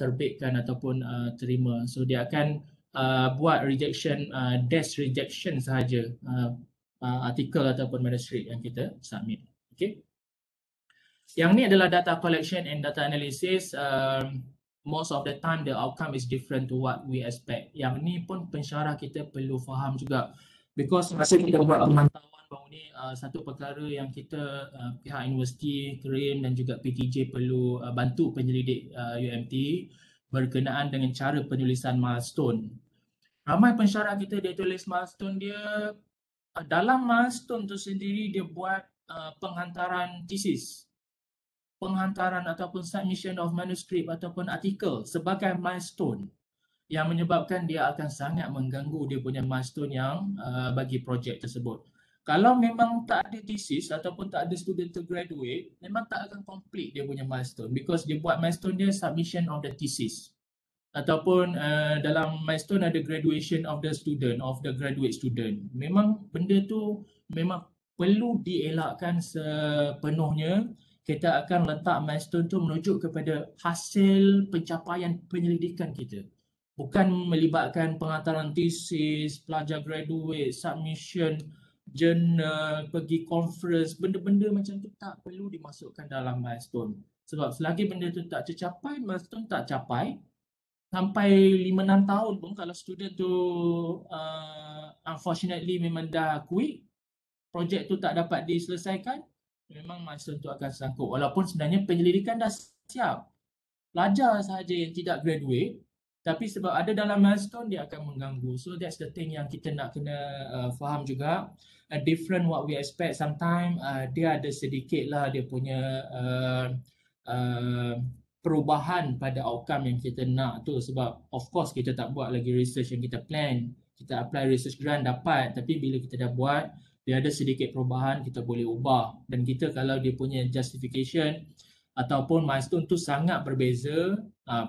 Speaker 2: terbitkan ataupun terima. So dia akan buat rejection, desk rejection sahaja artikel ataupun manuskrip yang kita submit. Okay. Yang ni adalah data collection and data analysis. Most of the time the outcome is different to what we expect. Yang ni pun pensyarah kita perlu faham juga. Because masa kita buat pemantauan baru ni, satu perkara yang kita pihak universiti, KRIM dan juga PTJ perlu bantu penyelidik UMT berkenaan dengan cara penulisan milestone. Ramai pensyarah kita dia tulis milestone dia, dalam milestone tu sendiri dia buat penghantaran thesis, penghantaran ataupun submission of manuskrip ataupun artikel sebagai milestone yang menyebabkan dia akan sangat mengganggu dia punya milestone yang bagi projek tersebut. Kalau memang tak ada thesis ataupun tak ada student to graduate, memang tak akan complete dia punya milestone because dia buat milestone dia submission of the thesis. Ataupun dalam milestone ada graduation of the student, of the graduate student. Memang benda tu memang perlu dielakkan sepenuhnya. Kita akan letak milestone tu merujuk kepada hasil pencapaian penyelidikan kita. Bukan melibatkan penghantaran thesis, pelajar graduate, submission, jurnal, pergi conference, benda-benda macam tu tak perlu dimasukkan dalam milestone. Sebab selagi benda tu tak tercapai, milestone tak capai, sampai 5-6 tahun pun kalau student tu unfortunately memang dah quit, projek tu tak dapat diselesaikan, memang milestone tu akan sangkut. Walaupun sebenarnya penyelidikan dah siap. Pelajar sahaja yang tidak graduate, tapi sebab ada dalam milestone dia akan mengganggu. So that's the thing yang kita nak kena faham juga. Different what we expect. Sometimes dia ada sedikit lah dia punya perubahan pada outcome yang kita nak tu, sebab of course kita tak buat lagi research yang kita plan. Kita apply research grant dapat, tapi bila kita dah buat dia ada sedikit perubahan, kita boleh ubah. Dan kita kalau dia punya justification ataupun milestone tu sangat berbeza,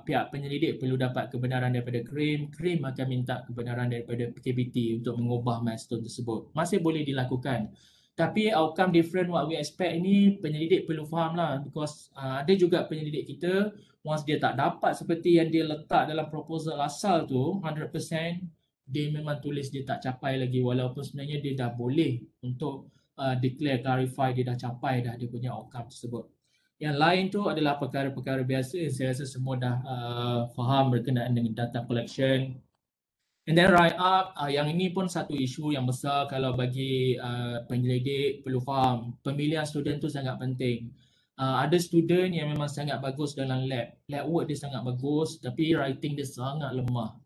Speaker 2: pihak penyelidik perlu dapat kebenaran daripada KRIM akan minta kebenaran daripada KBT untuk mengubah milestone tersebut. Masih boleh dilakukan. Tapi outcome different what we expect ini penyelidik perlu faham lah, because ada juga penyelidik kita once dia tak dapat seperti yang dia letak dalam proposal asal tu 100%, dia memang tulis dia tak capai lagi, walaupun sebenarnya dia dah boleh untuk declare, clarify dia dah capai dah dia punya outcome tersebut. Yang lain tu adalah perkara-perkara biasa yang saya rasa semua dah faham berkenaan dengan data collection. And then write up, yang ini pun satu isu yang besar kalau bagi penyelidik perlu faham. Pemilihan student tu sangat penting. Ada student yang memang sangat bagus dalam lab work dia sangat bagus, tapi writing dia sangat lemah.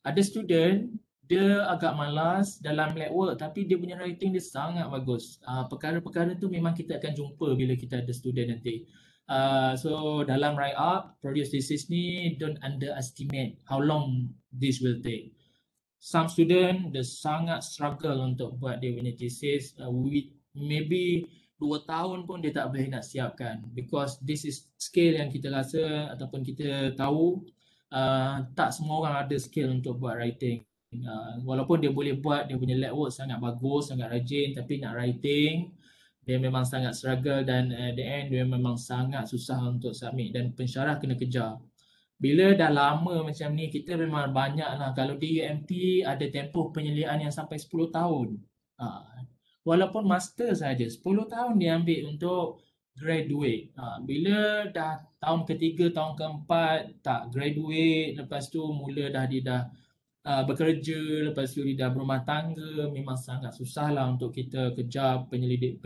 Speaker 2: Ada student dia agak malas dalam lab work, tapi dia punya writing dia sangat bagus. Perkara-perkara tu memang kita akan jumpa bila kita ada student nanti. So dalam write up, produce thesis ni, don't underestimate how long this will take. Some student dia sangat struggle untuk buat dia punya thesis, maybe 2 tahun pun dia tak boleh nak siapkan, because this is skill yang kita rasa ataupun kita tahu tak semua orang ada skill untuk buat writing. Walaupun dia boleh buat dia punya lab work sangat bagus, sangat rajin, tapi nak writing dia memang sangat struggle, dan at the end dia memang sangat susah untuk submit, dan pensyarah kena kejar. Bila dah lama macam ni, kita memang banyak lah. Kalau di UMT ada tempoh penyelidikan yang sampai 10 tahun. Walaupun master saja 10 tahun dia ambil untuk graduate. Bila dah tahun ketiga, tahun keempat tak graduate, lepas tu mula dah dia dah bekerja, lepas tu dia dah berumah tangga, memang sangat susah lah untuk kita kejar penyelidik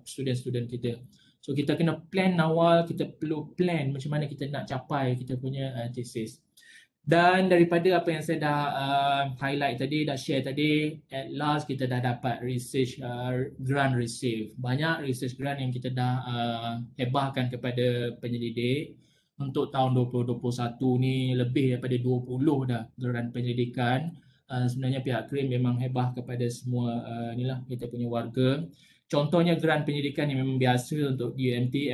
Speaker 2: student-student kita. So kita kena plan awal, kita perlu plan macam mana kita nak capai kita punya thesis. Dan daripada apa yang saya dah highlight tadi, dah share tadi, at last kita dah dapat research grant receive. Banyak research grant yang kita dah hebahkan kepada penyelidik. Untuk tahun 2021 ni lebih daripada 20 dah grant penyelidikan. Sebenarnya pihak KRIM memang hebah kepada semua inilah kita punya warga. Contohnya grant pendidikan yang memang biasa untuk UMT,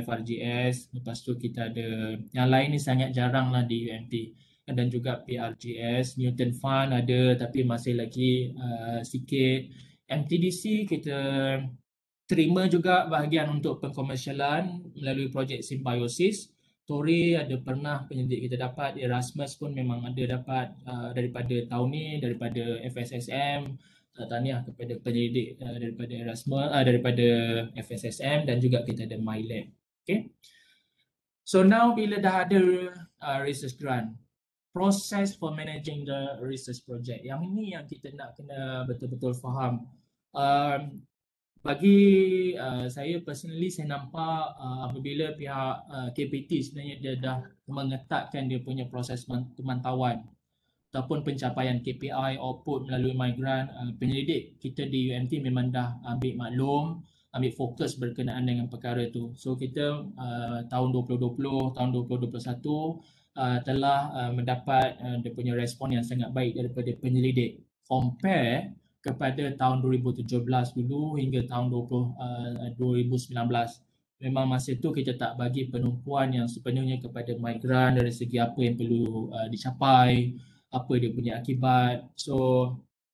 Speaker 2: FRGS, lepas tu kita ada yang lain ni sangat jarang lah di UMT, dan juga PRGS, Newton Fund ada tapi masih lagi sikit. MTDC kita terima juga bahagian untuk pengkomersialan melalui projek Symbiosis. Tori ada pernah penyelidik kita dapat, Erasmus pun memang ada dapat daripada tahun ni, daripada FSSM. Tahniah kepada penyelidik daripada Erasmus, daripada FSSM, dan juga kita ada MyLab. Okay. So now bila dah ada research grant, process for managing the research project, yang ini yang kita nak kena betul-betul faham. Bagi saya personally, saya nampak apabila pihak KPT sebenarnya dia dah mengetatkan dia punya proses pemantauan ataupun pencapaian KPI output melalui migrant, penyelidik kita di UMT memang dah ambil maklum, ambil fokus berkenaan dengan perkara itu. So kita tahun 2020, tahun 2021 telah mendapat dia punya respon yang sangat baik daripada penyelidik. Compare kepada tahun 2017 dulu hingga tahun 2019. Memang masa itu kita tak bagi penumpuan yang sepenuhnya kepada migrant dari segi apa yang perlu dicapai, apa dia punya akibat. So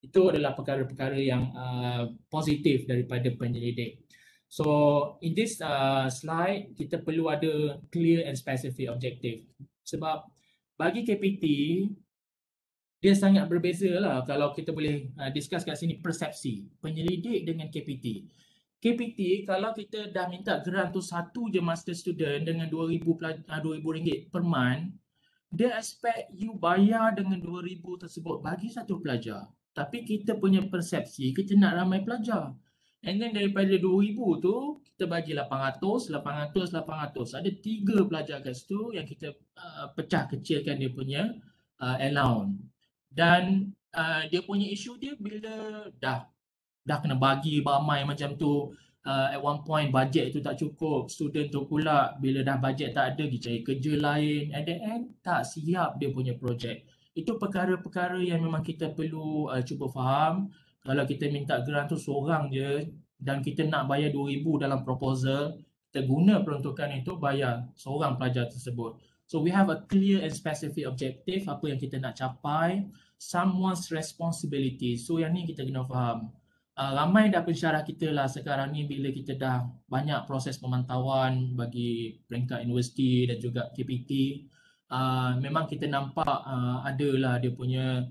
Speaker 2: itu adalah perkara-perkara yang positif daripada penyelidik. So in this slide kita perlu ada clear and specific objective. Sebab bagi KPT dia sangat berbeza lah kalau kita boleh discuss kat sini persepsi penyelidik dengan KPT. KPT kalau kita dah minta grant tu satu je master student dengan RM2,000 per month, dia expect you bayar dengan RM2,000 tersebut bagi satu pelajar. Tapi kita punya persepsi, kita nak ramai pelajar. And then daripada 2000 tu kita bagi 800, 800, 800. Ada 3 pelajar kat situ yang kita pecah kecilkan dia punya allowance. Dan dia punya isu dia bila dah kena bagi ramai macam tu, at one point bajet tu tak cukup, student tu pula bila dah bajet tak ada pergi cari kerja lain, at the end tak siap dia punya projek. Itu perkara-perkara yang memang kita perlu cuba faham. Kalau kita minta grant tu seorang je dan kita nak bayar 2,000 dalam proposal, kita guna peruntukan itu bayar seorang pelajar tersebut. So we have a clear and specific objective apa yang kita nak capai, someone's responsibility. So yang ni kita kena faham. Ramai dah pensyarah kita lah sekarang ni bila kita dah banyak proses pemantauan bagi peringkat universiti dan juga KPT. Memang kita nampak adalah dia punya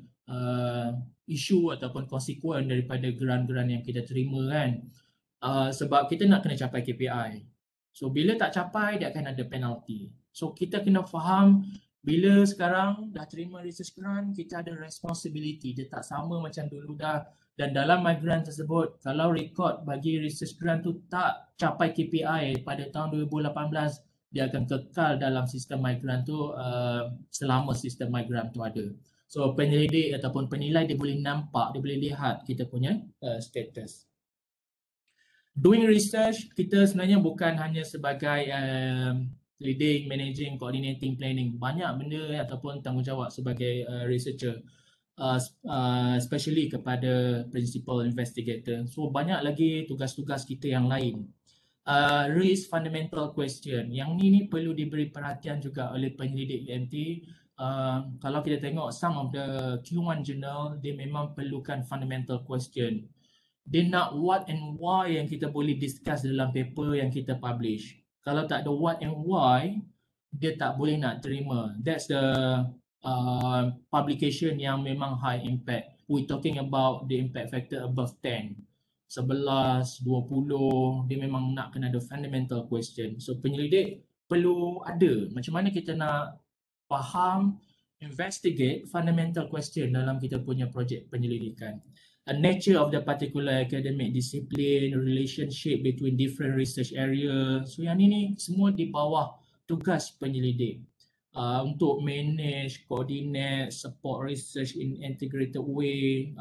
Speaker 2: isu ataupun konsekuen daripada grant-grant yang kita terima kan. Sebab kita nak kena capai KPI. So bila tak capai dia akan ada penalti. So kita kena faham bila sekarang dah terima research grant, kita ada responsibility. Dia tak sama macam dulu dah. Dan dalam my grant tersebut, kalau rekod bagi research grant tu tak capai KPI pada tahun 2018, dia akan kekal dalam sistem my grant tu selama sistem my grant tu ada. So penyelidik ataupun penilai dia boleh nampak, dia boleh lihat kita punya status. Doing research, kita sebenarnya bukan hanya sebagai leading, managing, coordinating, planning. Banyak benda ataupun tanggungjawab sebagai researcher. Especially kepada principal investigator. So banyak lagi tugas-tugas kita yang lain. Raise fundamental question. Yang ni perlu diberi perhatian juga oleh penyelidik UMT. Kalau kita tengok some of the Q1 journal, dia memang perlukan fundamental question. Dia nak what and why yang kita boleh discuss dalam paper yang kita publish. Kalau tak ada what and why, dia tak boleh nak terima. That's the publication yang memang high impact. We talking about the impact factor above 10. 11, 20, dia memang nak kena ada fundamental question. So penyelidik perlu ada. Macam mana kita nak faham, investigate fundamental question dalam kita punya projek penyelidikan. A nature of the particular academic discipline, relationship between different research area. So yang ini semua di bawah tugas penyelidik. Untuk manage, coordinate, support research in integrated way,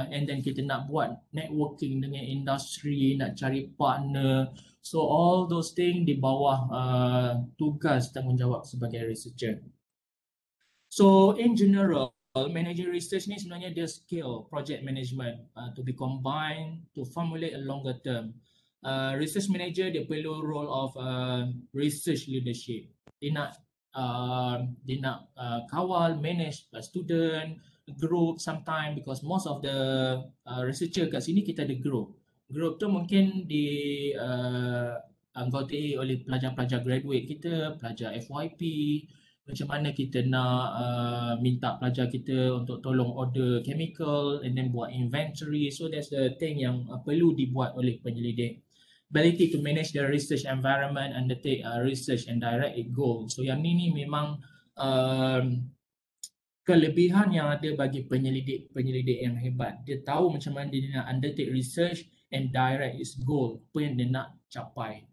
Speaker 2: and then kita nak buat networking dengan industri, nak cari partner. So all those things di bawah tugas tanggungjawab sebagai researcher. So in general, managing research ni sebenarnya dia skill project management to be combined to formulate a longer term. Research manager dia perlu role of research leadership. Dia nak kawal, manage student, group sometime because most of the researcher kat sini kita ada group. Group tu mungkin anggotai oleh pelajar-pelajar graduate kita, pelajar FYP, macam mana kita nak minta pelajar kita untuk tolong order chemical and then buat inventory. So that's the thing yang perlu dibuat oleh penyelidik. Ability to manage the research environment, undertake research and direct its goal. So yang ni memang kelebihan yang ada bagi penyelidik yang hebat. Dia tahu macam mana dia nak undertake research and direct its goal, apa yang dia nak capai.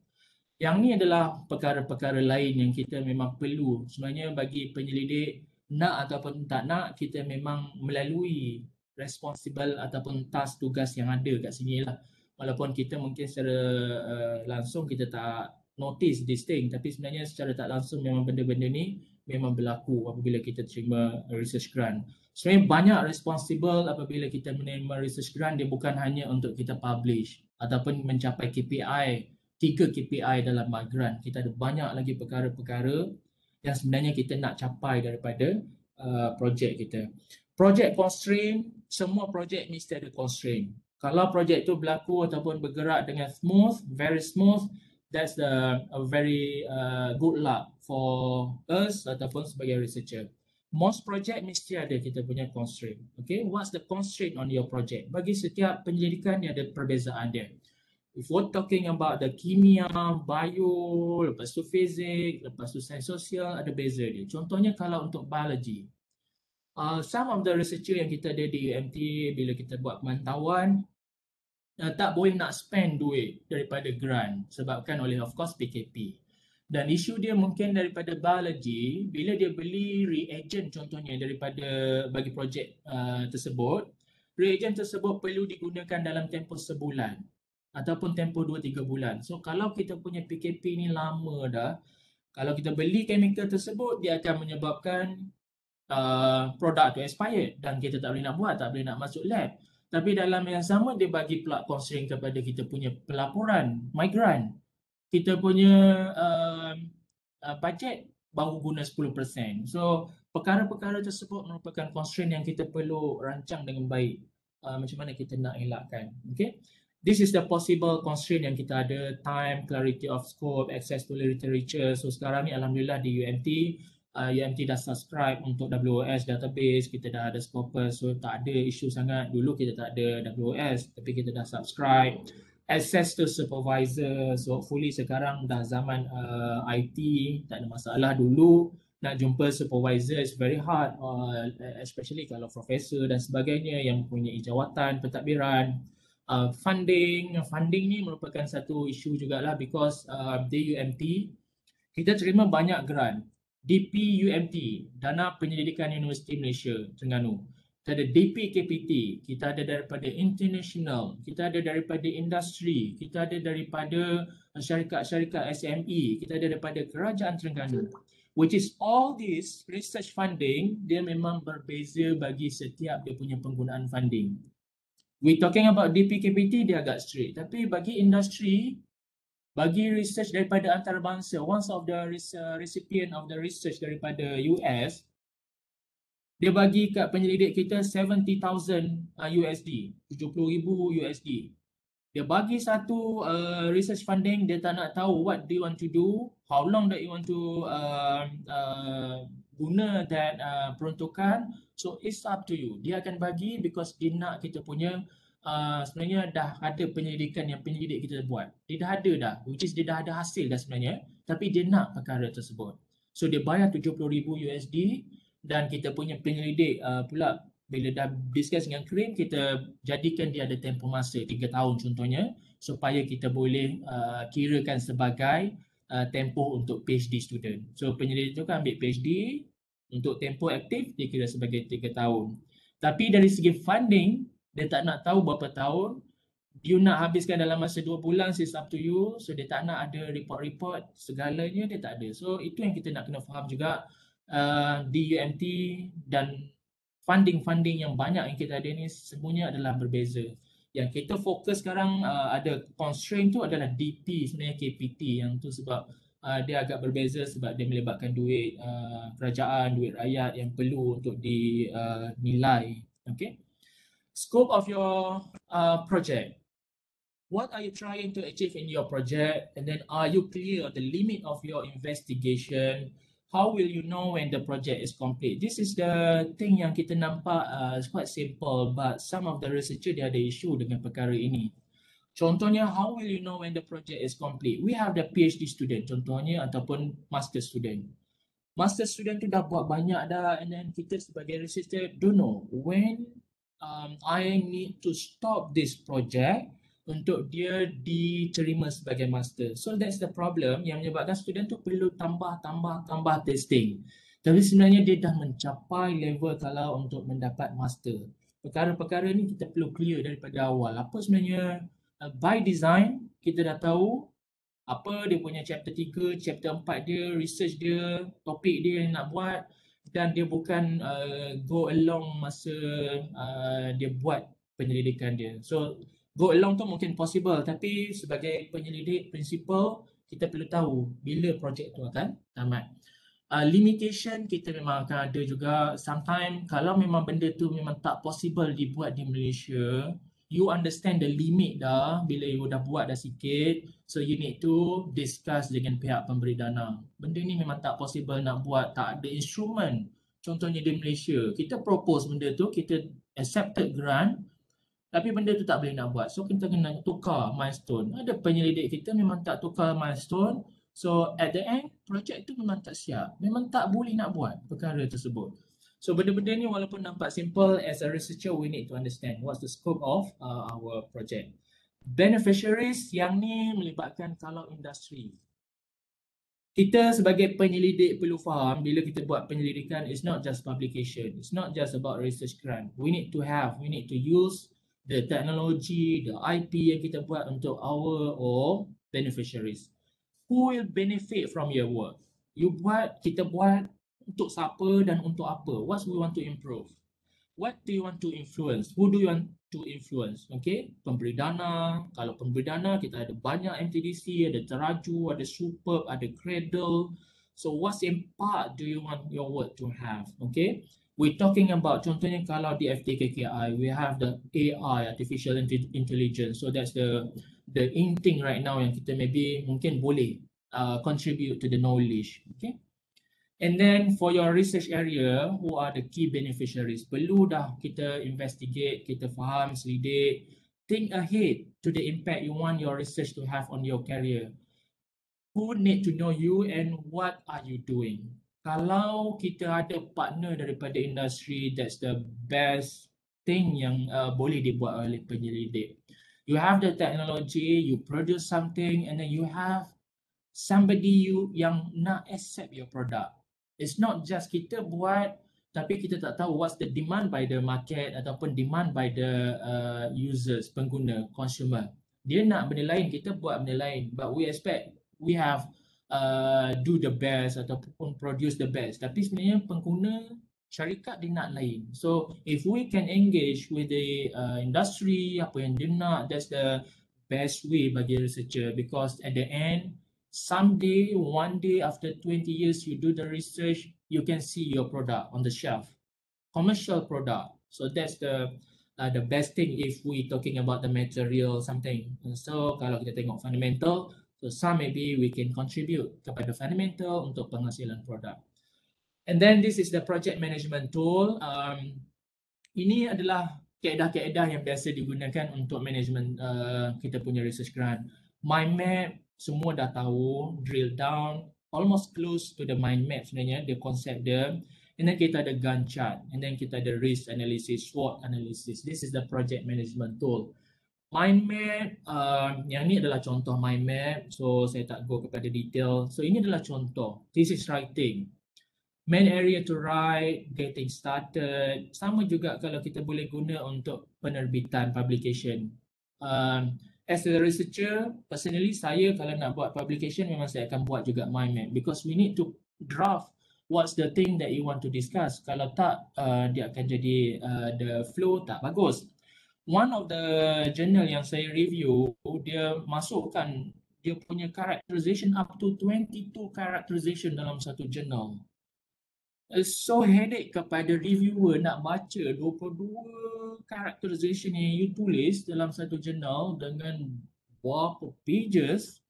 Speaker 2: Yang ni adalah perkara-perkara lain yang kita memang perlu. Sebenarnya bagi penyelidik, nak ataupun tak nak, kita memang melalui responsible ataupun task tugas yang ada kat sini lah. Walaupun kita mungkin secara langsung kita tak notice this thing, tapi sebenarnya secara tak langsung memang benda-benda ni memang berlaku apabila kita terima research grant. Sebenarnya banyak responsible apabila kita menerima research grant, dia bukan hanya untuk kita publish ataupun mencapai KPI, 3 KPI dalam grant. Kita ada banyak lagi perkara-perkara yang sebenarnya kita nak capai daripada projek kita. Project constraint, semua projek mesti ada constraint. Kalau projek tu berlaku ataupun bergerak dengan smooth, very smooth, that's a very good luck for us ataupun sebagai researcher. Most project mesti ada kita punya constraint. Okay, what's the constraint on your project? Bagi setiap penyelidikan dia ada perbezaan dia. If we're talking about the kimia, bio, lepas tu fizik, lepas tu sains sosial, ada beza dia. Contohnya kalau untuk biology, some of the researcher yang kita ada di UMT bila kita buat pemantauan, tak boleh nak spend duit daripada grant sebabkan oleh of course PKP. Dan isu dia mungkin daripada biology, bila dia beli reagent contohnya daripada bagi projek tersebut, reagent tersebut perlu digunakan dalam tempoh sebulan ataupun tempoh 2-3 bulan. So kalau kita punya PKP ni lama dah, kalau kita beli chemical tersebut, dia akan menyebabkan produk tu expired dan kita tak boleh nak buat, tak boleh nak masuk lab. Tapi dalam yang sama dia bagi pula constraint kepada kita punya pelaporan, migrant. Kita punya budget baru guna 10%. So perkara-perkara tersebut merupakan constraint yang kita perlu rancang dengan baik. Macam mana kita nak elakkan. Okay. This is the possible constraint yang kita ada, time, clarity of scope, access to literature. So sekarang ni alhamdulillah di UMT, UMT dah subscribe untuk WOS database, kita dah ada Scopus, so tak ada isu sangat. Dulu kita tak ada WOS, tapi kita dah subscribe. Access to supervisor, so hopefully sekarang dah zaman IT, tak ada masalah. Dulu nak jumpa supervisor is very hard, especially kalau profesor dan sebagainya yang mempunyai jawatan, pentadbiran. Funding ni merupakan satu isu jugalah because di UMT kita terima banyak grant. DP UMT, Dana Penyelidikan Universiti Malaysia, Terengganu. Kita ada DP KPT, kita ada daripada international, kita ada daripada industri, kita ada daripada syarikat-syarikat SME, kita ada daripada Kerajaan Terengganu. Which is all this research funding, dia memang berbeza bagi setiap dia punya penggunaan funding. We talking about DPKPT, dia agak strict. Tapi bagi industri, bagi research daripada antarabangsa, one of the recipient of the research daripada US, dia bagi kat penyelidik kita 70,000 USD, 70,000 USD. Dia bagi satu research funding, dia tak nak tahu what do you want to do, how long that you want to guna that peruntukan. So it's up to you. Dia akan bagi because dia nak kita punya sebenarnya dah ada penyelidikan yang penyelidik kita buat. Dia dah ada dah, which is dia dah ada hasil dah sebenarnya, tapi dia nak perkara tersebut. So dia bayar 70,000 USD dan kita punya penyelidik pula bila dah discuss dengan krim, kita jadikan dia ada tempoh masa 3 tahun contohnya supaya kita boleh kirakan sebagai tempoh untuk PhD student. So penyelidik tu kan ambil PhD, untuk tempoh aktif dia kira sebagai 3 tahun. Tapi dari segi funding, dia tak nak tahu berapa tahun, you nak habiskan dalam masa 2 bulan, it's up to you. So dia tak nak ada report-report, segalanya dia tak ada. So itu yang kita nak kena faham juga di UMT, dan funding-funding yang banyak yang kita ada ni semuanya adalah berbeza. Yang kita fokus sekarang ada constraint tu adalah DP sebenarnya KPT, yang tu sebab dia agak berbeza sebab dia melibatkan duit kerajaan, duit rakyat yang perlu untuk dinilai. Okay. Scope of your project. What are you trying to achieve in your project? And then are you clear on the limit of your investigation? How will you know when the project is complete? This is the thing yang kita nampak it's quite simple, but some of the researcher dia ada isu dengan perkara ini. Contohnya, how will you know when the project is complete? We have the PhD student contohnya ataupun master student. Master student tu dah buat banyak dah, and then kita sebagai researcher don't know when I need to stop this project untuk dia diterima sebagai master. So that's the problem yang menyebabkan student tu perlu tambah testing. Tapi sebenarnya dia dah mencapai level kalau untuk mendapat master. Perkara-perkara ni kita perlu clear daripada awal. Apa sebenarnya by design kita dah tahu apa dia punya chapter 3, chapter 4 dia, research dia, topik dia yang nak buat, dan dia bukan go along masa dia buat penyelidikan dia. So go along tu mungkin possible, tapi sebagai penyelidik principal kita perlu tahu bila projek tu akan tamat. Limitation kita memang akan ada juga. Sometimes kalau memang benda tu memang tak possible dibuat di Malaysia, you understand the limit dah bila you dah buat dah sikit, so you need to discuss dengan pihak pemberi dana. Benda ni memang tak possible nak buat, tak ada instrumen. Contohnya di Malaysia, kita propose benda tu, kita accepted grant, tapi benda tu tak boleh nak buat. So kita kena tukar milestone. Ada penyelidik kita memang tak tukar milestone. So at the end, projek tu memang tak siap. Memang tak boleh nak buat perkara tersebut. So benda-benda ni walaupun nampak simple, as a researcher we need to understand what's the scope of our project. Beneficiaries yang ni melibatkan kalau industri. Kita sebagai penyelidik perlu faham bila kita buat penyelidikan, it's not just publication, it's not just about research grant. We need to use the technology, the IP yang kita buat untuk our or beneficiaries. Who will benefit from your work? Kita buat untuk siapa dan untuk apa? What we want to improve? What do you want to influence? Who do you want to influence? Okay, pemberi dana. Kalau pemberi dana, kita ada banyak MTDC, ada Teraju, ada Superb, ada Cradle. So what's impact do you want your work to have? Okay, we're talking about, contohnya kalau di FTKKI, we have the AI, artificial intelligence. So that's the in thing right now yang kita mungkin boleh contribute to the knowledge. Okay. And then for your research area, who are the key beneficiaries? Perlu dah kita investigate, kita faham, selidik, think ahead to the impact you want your research to have on your career. Who need to know you and what are you doing? Kalau kita ada partner daripada industri, that's the best thing yang boleh dibuat oleh penyelidik. You have the technology, you produce something, and then you have somebody yang nak accept your product. It's not just kita buat tapi kita tak tahu what's the demand by the market ataupun demand by the users, pengguna, consumer. Dia nak benda lain, kita buat benda lain. But we expect we have do the best ataupun produce the best. Tapi sebenarnya pengguna syarikat dia nak lain. So if we can engage with the industry, apa yang dia nak, that's the best way bagi researcher, because at the end, someday, one day after 20 years, you do the research, you can see your product on the shelf, commercial product. So that's the best thing if we talking about the material something. And so kalau kita tengok fundamental, so some maybe we can contribute kepada fundamental untuk penghasilan produk. And then this is the project management tool. Ini adalah kaedah-kaedah yang biasa digunakan untuk management kita punya research grant. Mind map, semua dah tahu, drill down, almost close to the mind map sebenarnya, the konsep dia. And then kita ada Gantt chart, and then kita ada risk analysis, SWOT analysis. This is the project management tool. Mind map, yang ni adalah contoh mind map, so saya tak go kepada detail. So ini adalah contoh, this is writing. Main area to write, getting started. Sama juga kalau kita boleh guna untuk penerbitan, publication. As a researcher, personally saya kalau nak buat publication memang saya akan buat juga mind map, because we need to draft what's the thing that you want to discuss. Kalau tak, dia akan jadi the flow tak bagus. One of the journal yang saya review, dia masukkan dia punya characterization up to 22 characterization dalam satu journal. So headache kepada reviewer nak baca 22 characterization yang you tulis dalam satu jurnal dengan berapa pages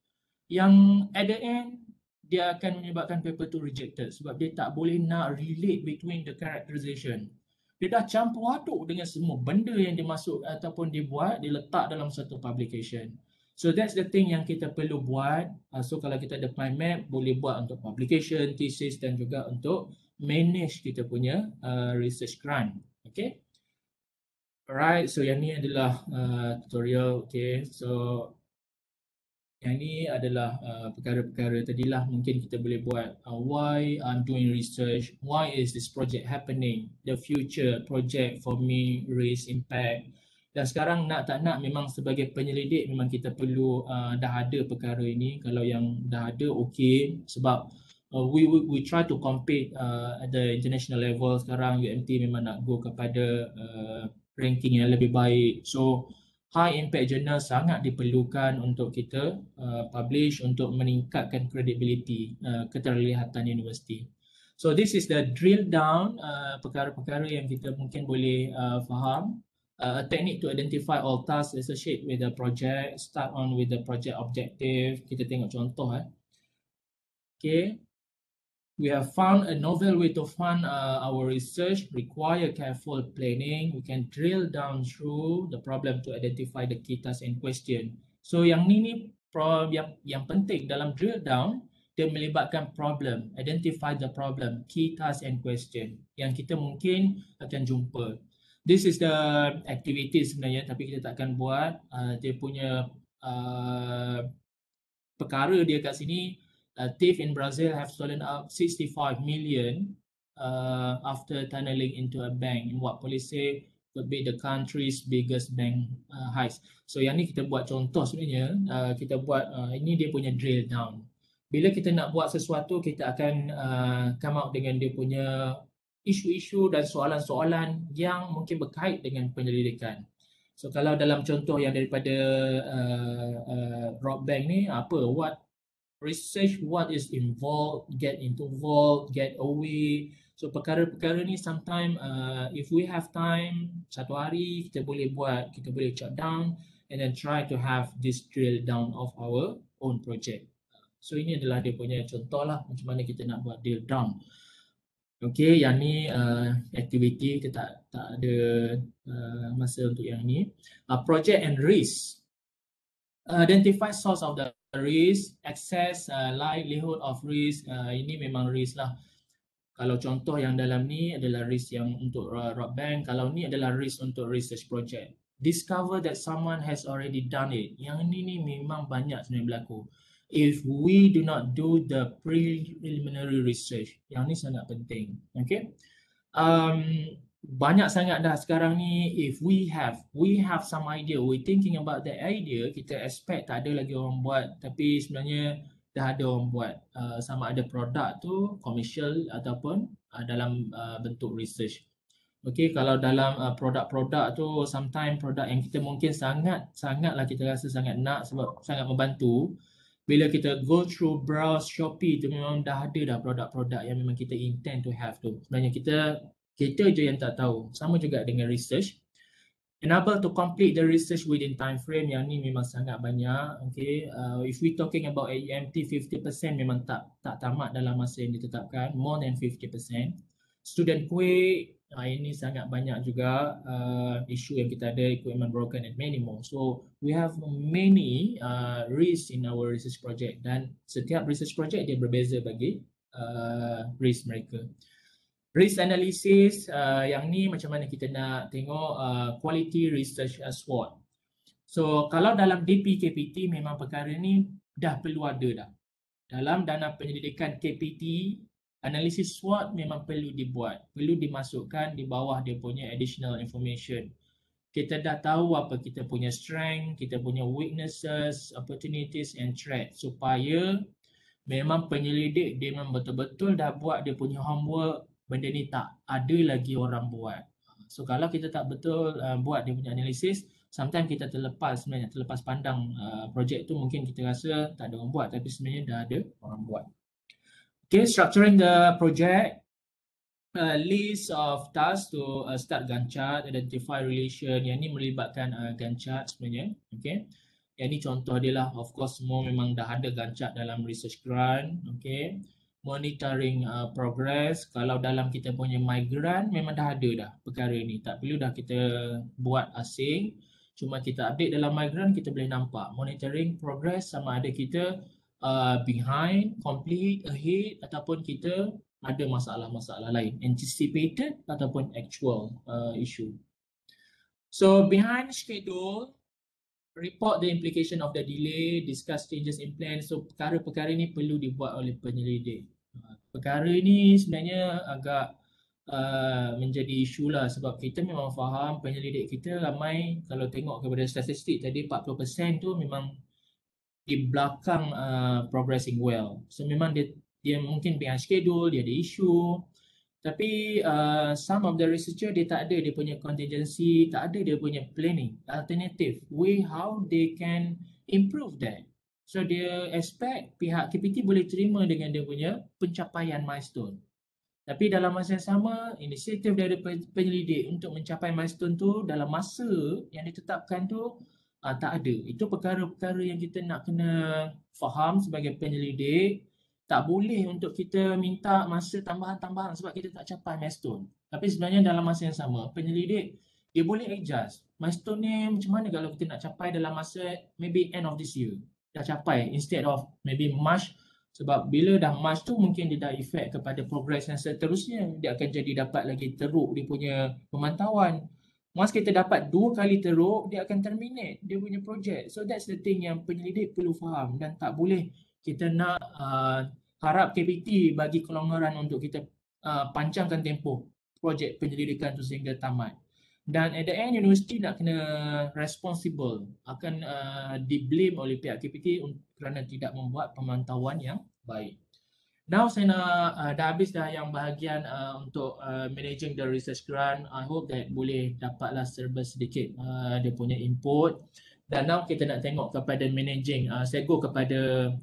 Speaker 2: yang at the end dia akan menyebabkan paper tu rejected sebab dia tak boleh nak relate between the characterization. Dia dah campur aduk dengan semua benda yang dia masuk ataupun dia buat, dia letak dalam satu publication. So that's the thing yang kita perlu buat. So kalau kita ada mind map, boleh buat untuk publication, thesis dan juga untuk manage kita punya research grant. Okay. Alright, so yang ni adalah tutorial. Okay, so yang ni adalah perkara-perkara tadilah mungkin kita boleh buat. Why I'm doing research, why is this project happening, the future project for me, risk, impact. Dan sekarang nak tak nak memang sebagai penyelidik memang kita perlu dah ada perkara ini. Kalau yang dah ada, okay, sebab we try to compete at the international level. Sekarang UMT memang nak go kepada ranking yang lebih baik. So high impact journal sangat diperlukan untuk kita publish untuk meningkatkan credibility, keterlihatan universiti. So this is the drill down perkara-perkara yang kita mungkin boleh faham. A technique to identify all tasks associated with the project. Start on with the project objective. Kita tengok contoh. Okay. We have found a novel way to fund our research, require careful planning. We can drill down through the problem to identify the key task and question. So yang ni yang penting dalam drill down, dia melibatkan problem, identify the problem, key task and question yang kita mungkin akan jumpa. This is the activity sebenarnya, tapi kita takkan buat. Dia punya perkara dia kat sini, thief in Brazil have stolen up 65 million after tunneling into a bank in what police say could be the country's biggest bank heist. So yang ni kita buat contoh sebenarnya, kita buat ini dia punya drill down. Bila kita nak buat sesuatu, kita akan come out dengan dia punya isu-isu dan soalan-soalan yang mungkin berkait dengan penyelidikan. So kalau dalam contoh yang daripada rob bank ni, apa, what research, what is involved, get involved, get away. So perkara-perkara ni sometimes if we have time, satu hari kita boleh buat, kita boleh shut down and then try to have this drill down of our own project. So ini adalah dia punya contoh lah macam mana kita nak buat drill down. Okay, yang ni aktiviti, kita tak ada masa untuk yang ni. Project and risk. Identify source of the risk, access, likelihood of risk. Ini memang risk lah. Kalau contoh yang dalam ni adalah risk yang untuk rob bank, kalau ni adalah risk untuk research project. Discover that someone has already done it. Yang ni memang banyak sebenarnya berlaku. If we do not do the preliminary research, yang ni sangat penting. Okay, banyak sangat dah sekarang ni. If we have some idea, we thinking about that idea, kita expect tak ada lagi orang buat, tapi sebenarnya dah ada orang buat. Sama ada produk tu commercial ataupun dalam bentuk research. Okay, kalau dalam produk-produk tu, sometimes produk yang kita mungkin sangatlah kita rasa sangat nak sebab sangat membantu. Bila kita go through browse Shopee tu, memang dah ada dah produk-produk yang memang kita intend to have tu. Sebenarnya kita je yang tak tahu. Sama juga dengan research. Enable to complete the research within time frame, yang ni memang sangat banyak. Okay, if we talking about AEMT, 50% memang tak tamat dalam masa yang ditetapkan, more than 50%. Student quiz, ini sangat banyak juga isu yang kita ada, equipment broken and many more. So we have many risks in our research project, dan setiap research project dia berbeza bagi risk mereka. Risk analysis, yang ni macam mana kita nak tengok quality research SWOT. So kalau dalam DP-KPT memang perkara ni dah perlu ada dah. Dalam dana penyelidikan KPT, analisis SWOT memang perlu dibuat, perlu dimasukkan di bawah dia punya additional information. Kita dah tahu apa kita punya strength, kita punya weaknesses, opportunities and threats, supaya memang penyelidik dia memang betul-betul dah buat dia punya homework, benda ni tak ada lagi orang buat. So kalau kita tak betul buat dia punya analisis, sometimes kita terlepas pandang projek tu, mungkin kita rasa tak ada orang buat, tapi sebenarnya dah ada orang buat. Okay, structuring the project, list of tasks to start Gantt chart, identify relation. Yang ni melibatkan Gantt chart sebenarnya. Okay, yang ni contoh dia lah. Of course semua memang dah ada Gantt chart dalam research grant. Okay, monitoring progress. Kalau dalam kita punya migrant memang dah ada dah perkara ni, tak perlu dah kita buat asing. Cuma kita update dalam migrant, kita boleh nampak monitoring progress, sama ada kita behind, complete, ahead, ataupun kita ada masalah-masalah lain, anticipated ataupun actual issue. So behind schedule, report the implication of the delay, discuss changes in plan. So perkara-perkara ni perlu dibuat oleh penyelidik. Perkara ni sebenarnya agak menjadi isu lah, sebab kita memang faham penyelidik kita ramai. Kalau tengok kepada statistik tadi, 40% tu memang di belakang progressing well. So memang dia mungkin behind schedule, dia ada isu. Tapi some of the researcher dia tak ada dia punya contingency, tak ada dia punya planning, alternative way how they can improve that. So dia expect pihak KPT boleh terima dengan dia punya pencapaian milestone. Tapi dalam masa yang sama, inisiatif dari penyelidik untuk mencapai milestone tu dalam masa yang ditetapkan tu tak ada. Itu perkara-perkara yang kita nak kena faham sebagai penyelidik. Tak boleh untuk kita minta masa tambahan-tambahan sebab kita tak capai milestone. Tapi sebenarnya dalam masa yang sama, penyelidik dia boleh adjust. Milestone ni macam mana kalau kita nak capai dalam masa maybe end of this year. Dah capai instead of maybe March, sebab bila dah March tu mungkin dia dah efek kepada progress yang seterusnya. Dia akan jadi dapat lagi teruk dia punya pemantauan. Once kita dapat 2 kali teruk, dia akan terminate dia punya projek. So that's the thing yang penyelidik perlu faham, dan tak boleh kita nak harap KPT bagi kelonggaran untuk kita panjangkan tempoh projek penyelidikan tu sehingga tamat. Dan at the end, universiti nak kena responsible, akan di-blame oleh pihak KPT kerana tidak membuat pemantauan yang baik. Now saya nak dah habis dah yang bahagian untuk managing the research grant. I hope that boleh dapatlah serba sedikit dia punya input. Dan now kita nak tengok kepada managing. Saya go kepada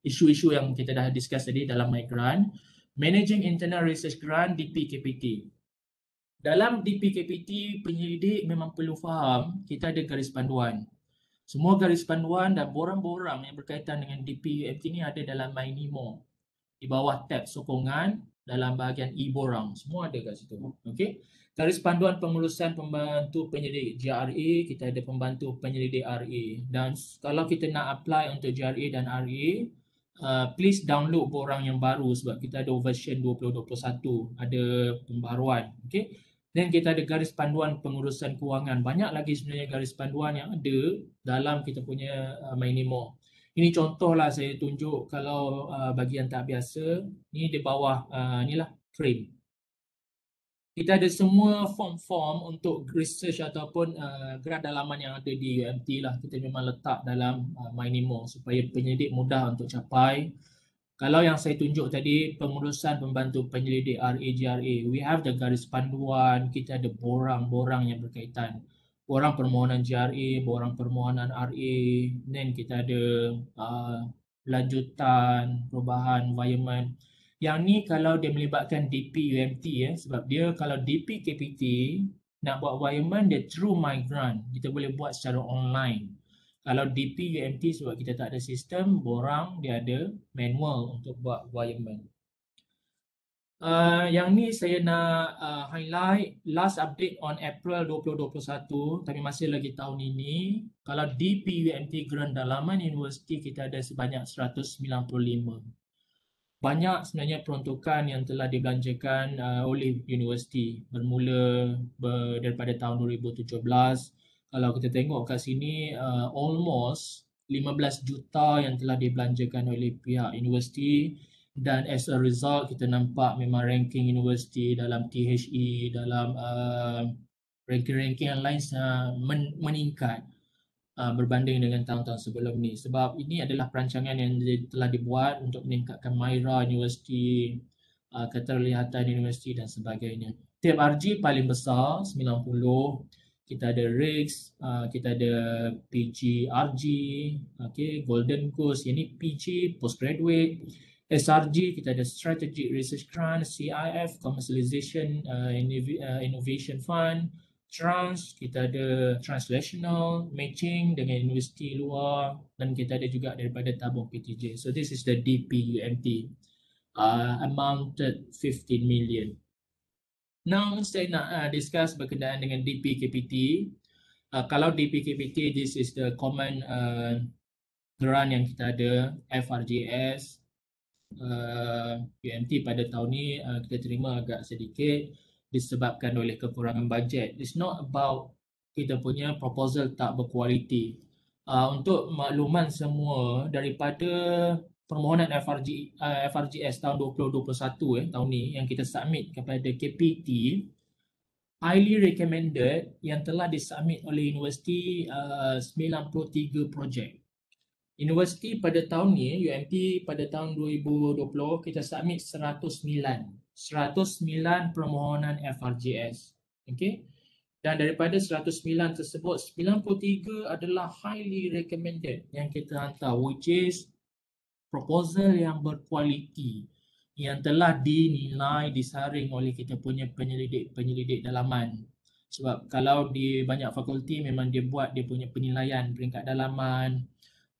Speaker 2: isu-isu yang kita dah discuss tadi dalam my grant. Managing internal research grant DPKPT. Dalam DPKPT, penyelidik memang perlu faham kita ada garis panduan. Semua garis panduan dan borang-borang yang berkaitan dengan DPUMT ni ada dalam MyNemo. Di bawah tab sokongan dalam bahagian e-borang, semua ada kat situ. Okey. Garis panduan pengurusan pembantu penyelidik GRA, kita ada pembantu penyelidik RA. Dan kalau kita nak apply untuk GRA dan RA, please download borang yang baru sebab kita ada version 2021, ada pembaruan. Okey. Dan kita ada garis panduan pengurusan kewangan. Banyak lagi sebenarnya garis panduan yang ada dalam kita punya MyNemo. Ini contohlah saya tunjuk kalau bagi yang tak biasa, ni di bawah inilah frame. Kita ada semua form-form untuk research ataupun grant dalaman yang ada di UMT lah. Kita memang letak dalam MyNemo supaya penyelidik mudah untuk capai. Kalau yang saya tunjuk tadi, pengurusan pembantu penyelidik RA-GRA, we have the garis panduan, kita ada borang-borang yang berkaitan. Borang permohonan GRA, borang permohonan RA, then kita ada lanjutan, perubahan, environment. Yang ni kalau dia melibatkan DPUMT sebab dia kalau DPKPT nak buat environment dia through my grant, kita boleh buat secara online. Kalau DPUMT sebab kita tak ada sistem, borang dia ada manual untuk buat environment. Yang ni saya nak highlight last update on April 2021, tapi masih lagi tahun ini. Kalau DPUMT grant dalaman universiti kita ada sebanyak 195. Banyak sebenarnya peruntukan yang telah dibelanjakan oleh universiti bermula daripada tahun 2017. Kalau kita tengok kat sini almost 15 juta yang telah dibelanjakan oleh pihak universiti. Dan as a result kita nampak memang ranking universiti dalam THE, dalam ranking-ranking yang lain meningkat berbanding dengan tahun-tahun sebelum ni. Sebab ini adalah perancangan yang telah dibuat untuk meningkatkan MyRA universiti, keterlihatan universiti dan sebagainya. Tab RG paling besar 90, kita ada RIGS, kita ada PGRG, okay, Golden Goose, ini PG, Postgraduate, SRG, kita ada Strategic Research Grant, CIF, Commercialization Innovation Fund, Trans, kita ada Translational, Matching dengan universiti luar, dan kita ada juga daripada tabung PTJ. So this is the DPUMT, amounted 15 million. Now saya nak discuss berkenaan dengan DPKPT. Kalau DPKPT, this is the common grant yang kita ada, FRGS. UMT pada tahun ni kita terima agak sedikit disebabkan oleh kekurangan bajet. It's not about kita punya proposal tak berkualiti. Untuk makluman semua, daripada permohonan FRGS tahun 2021 tahun ni yang kita submit kepada KPT, highly recommended yang telah disubmit oleh universiti 93 projek. Universiti pada tahun ni, UMT pada tahun 2020, kita submit 109 permohonan FRGS. Okay? Dan daripada 109 tersebut, 93 adalah highly recommended yang kita hantar, which is proposal yang berkualiti, yang telah dinilai, disaring oleh kita punya penyelidik dalaman. Sebab kalau di banyak fakulti memang dia buat dia punya penilaian peringkat dalaman.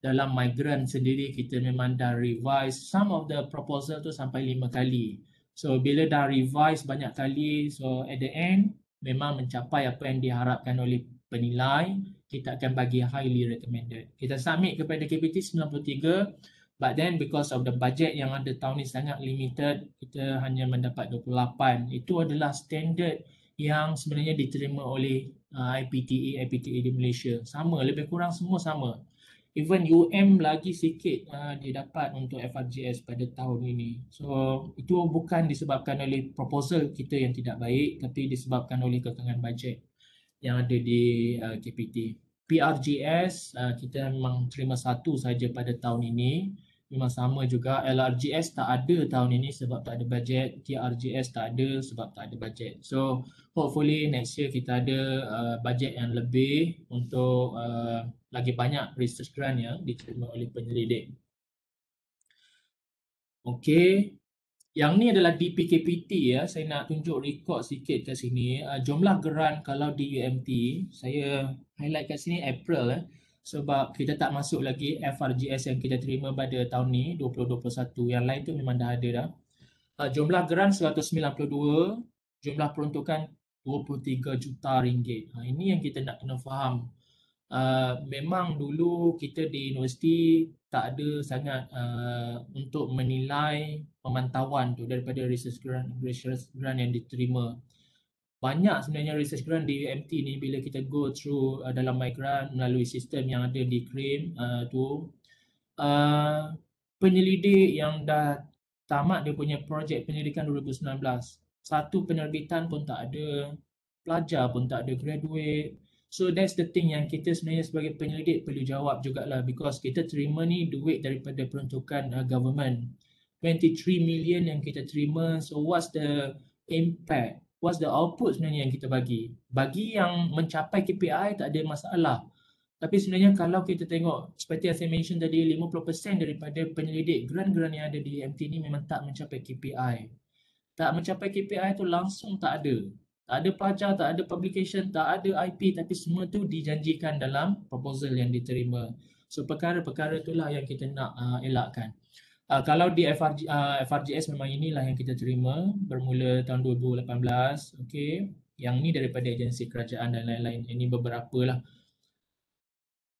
Speaker 2: Dalam my grant sendiri kita memang dah revise some of the proposal tu sampai 5 kali. So bila dah revise banyak kali, so at the end memang mencapai apa yang diharapkan oleh penilai, kita akan bagi highly recommended. Kita submit kepada KPT 93, but then because of the budget yang ada tahun ni sangat limited, kita hanya mendapat 28. Itu adalah standard yang sebenarnya diterima oleh IPTA di Malaysia. Sama, lebih kurang semua sama. Even UM lagi sikit dia dapat untuk FRGS pada tahun ini. So itu bukan disebabkan oleh proposal kita yang tidak baik, tapi disebabkan oleh kekangan bajet yang ada di KPT. PRGS kita memang terima satu saja pada tahun ini. Memang sama juga. LRGS tak ada tahun ini sebab tak ada bajet. TRGS tak ada sebab tak ada bajet. So hopefully next year kita ada bajet yang lebih untuk lagi banyak research grant yang diterima oleh penyelidik. Okey. Yang ni adalah DPKPT ya. Saya nak tunjuk rekod sikit kat sini. Jumlah grant kalau di UMT, saya highlight kat sini April sebab kita tak masuk lagi FRGS yang kita terima pada tahun ni 2021. Yang lain tu memang dah ada dah. Jumlah grant 192, jumlah peruntukan 23 juta ringgit. Ini yang kita nak kena faham. Memang dulu kita di universiti tak ada sangat untuk menilai pemantauan tu daripada research grant yang diterima. Banyak sebenarnya research grant di UMT ni bila kita go through dalam MyGrant melalui sistem yang ada di CRIM tu, penyelidik yang dah tamat dia punya projek penyelidikan 2019, satu penerbitan pun tak ada, pelajar pun tak ada graduate. So that's the thing yang kita sebenarnya sebagai penyelidik perlu jawab jugalah, because kita terima ni duit daripada peruntukan government. 23 million yang kita terima. So what's the impact? What's the output sebenarnya yang kita bagi? Bagi yang mencapai KPI tak ada masalah. Tapi sebenarnya kalau kita tengok seperti yang saya mention tadi, 50% daripada penyelidik grant-grant yang ada di MT ni memang tak mencapai KPI. Tak mencapai KPI tu langsung tak ada. Tak ada pelajar, tak ada publication, tak ada IP, tapi semua tu dijanjikan dalam proposal yang diterima. So perkara-perkara itulah yang kita nak elakkan. Kalau di FRGS memang inilah yang kita terima bermula tahun 2018. Okay. Yang ni daripada agensi kerajaan dan lain-lain. Ini beberapa lah.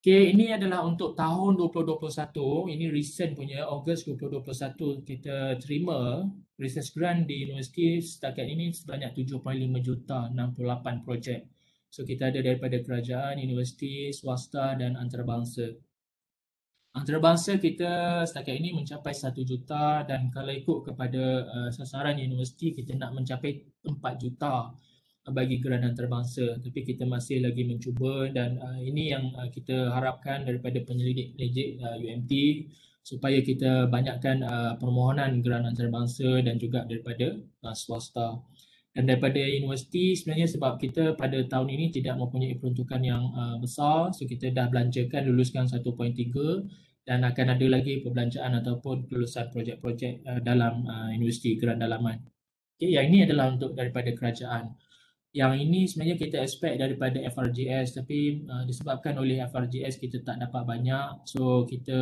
Speaker 2: Okay, ini adalah untuk tahun 2021. Ini recent punya, Ogos 2021 kita terima research grant di universiti setakat ini sebanyak 7.5 juta 68 projek. So kita ada daripada kerajaan, universiti, swasta dan antarabangsa. Antarabangsa kita setakat ini mencapai 1 juta dan kalau ikut kepada sasaran universiti kita nak mencapai 4 juta bagi grant antarabangsa, tapi kita masih lagi mencuba dan ini yang kita harapkan daripada penyelidik UMT supaya kita banyakkan permohonan grant antarabangsa dan juga daripada swasta. Dan daripada universiti sebenarnya sebab kita pada tahun ini tidak mempunyai peruntukan yang besar, so kita dah belanjakan luluskan 1.3 dan akan ada lagi perbelanjaan ataupun kelulusan projek-projek dalam universiti grant dalaman. Okay, yang ini adalah untuk daripada kerajaan. Yang ini sebenarnya kita expect daripada FRGS, tapi disebabkan oleh FRGS kita tak dapat banyak, so kita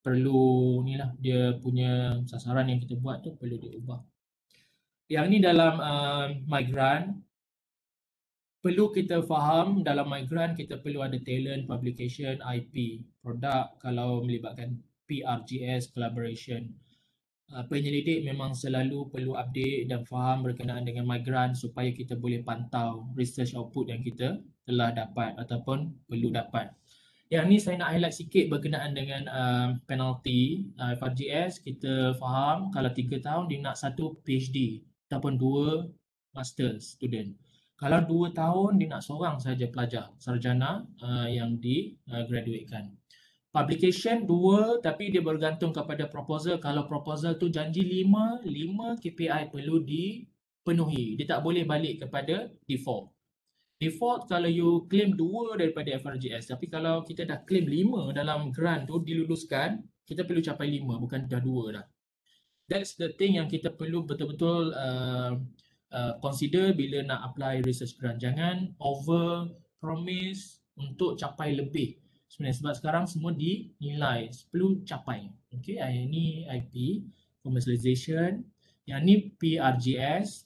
Speaker 2: perlu ni lah, dia punya sasaran yang kita buat tu perlu diubah. Yang ni dalam MyGrant, perlu kita faham dalam MyGrant kita perlu ada talent, publication, IP, produk kalau melibatkan PRGS, collaboration. Penyelidik memang selalu perlu update dan faham berkenaan dengan MyGrant supaya kita boleh pantau research output yang kita telah dapat ataupun perlu dapat. Yang ni saya nak highlight sikit berkenaan dengan penalti FRGS. Kita faham kalau 3 tahun dia nak 1 PhD ataupun 2 master student. Kalau 2 tahun dia nak seorang saja pelajar sarjana yang di-graduatekan. Publication 2 tapi dia bergantung kepada proposal. Kalau proposal tu janji 5 KPI perlu dipenuhi. Dia tak boleh balik kepada default. Default kalau you claim 2 daripada FRGS, tapi kalau kita dah claim 5 dalam grant tu diluluskan, kita perlu capai 5 bukan dah 2 dah. That's the thing yang kita perlu betul-betul consider bila nak apply research grant. Jangan over promise untuk capai lebih. Sebenarnya sebab sekarang semua dinilai perlu capai. Okey, ini IP commercialization, yang ni PRGS.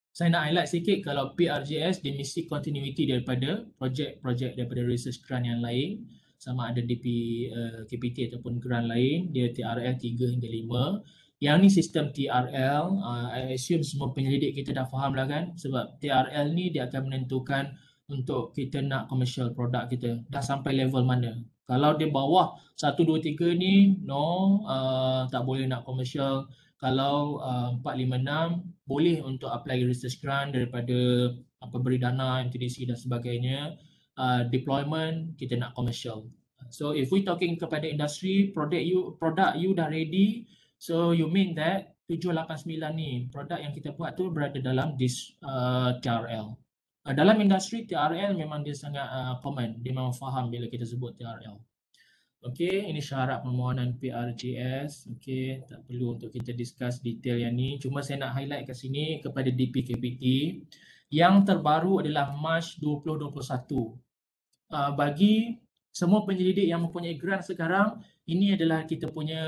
Speaker 2: Saya nak highlight sikit kalau PRGS dia mesti continuity daripada projek daripada research grant yang lain, sama ada DP KPT ataupun grant lain, dia TRL 3 hingga 5. Yang ni sistem TRL, I assume semua penyelidik kita dah faham lah kan, sebab TRL ni dia akan menentukan untuk kita nak commercial produk kita dah sampai level mana. Kalau dia bawah 1, 2, 3 ni no, tak boleh nak commercial. Kalau 4, 5, 6 boleh untuk apply research grant daripada pemberi dana, MTDC dan sebagainya. Deployment kita nak commercial. So if we talking kepada industri, produk you dah ready. So you mean that 789 ni produk yang kita buat tu berada dalam this TRL. Dalam industri TRL memang dia sangat common, dia memang faham bila kita sebut TRL. Okey, ini syarat permohonan PRJS. Okey, tak perlu untuk kita discuss detail yang ni. Cuma saya nak highlight kat sini kepada DPKPT. Yang terbaru adalah Mac 2021. Bagi semua penyelidik yang mempunyai grant sekarang, ini adalah kita punya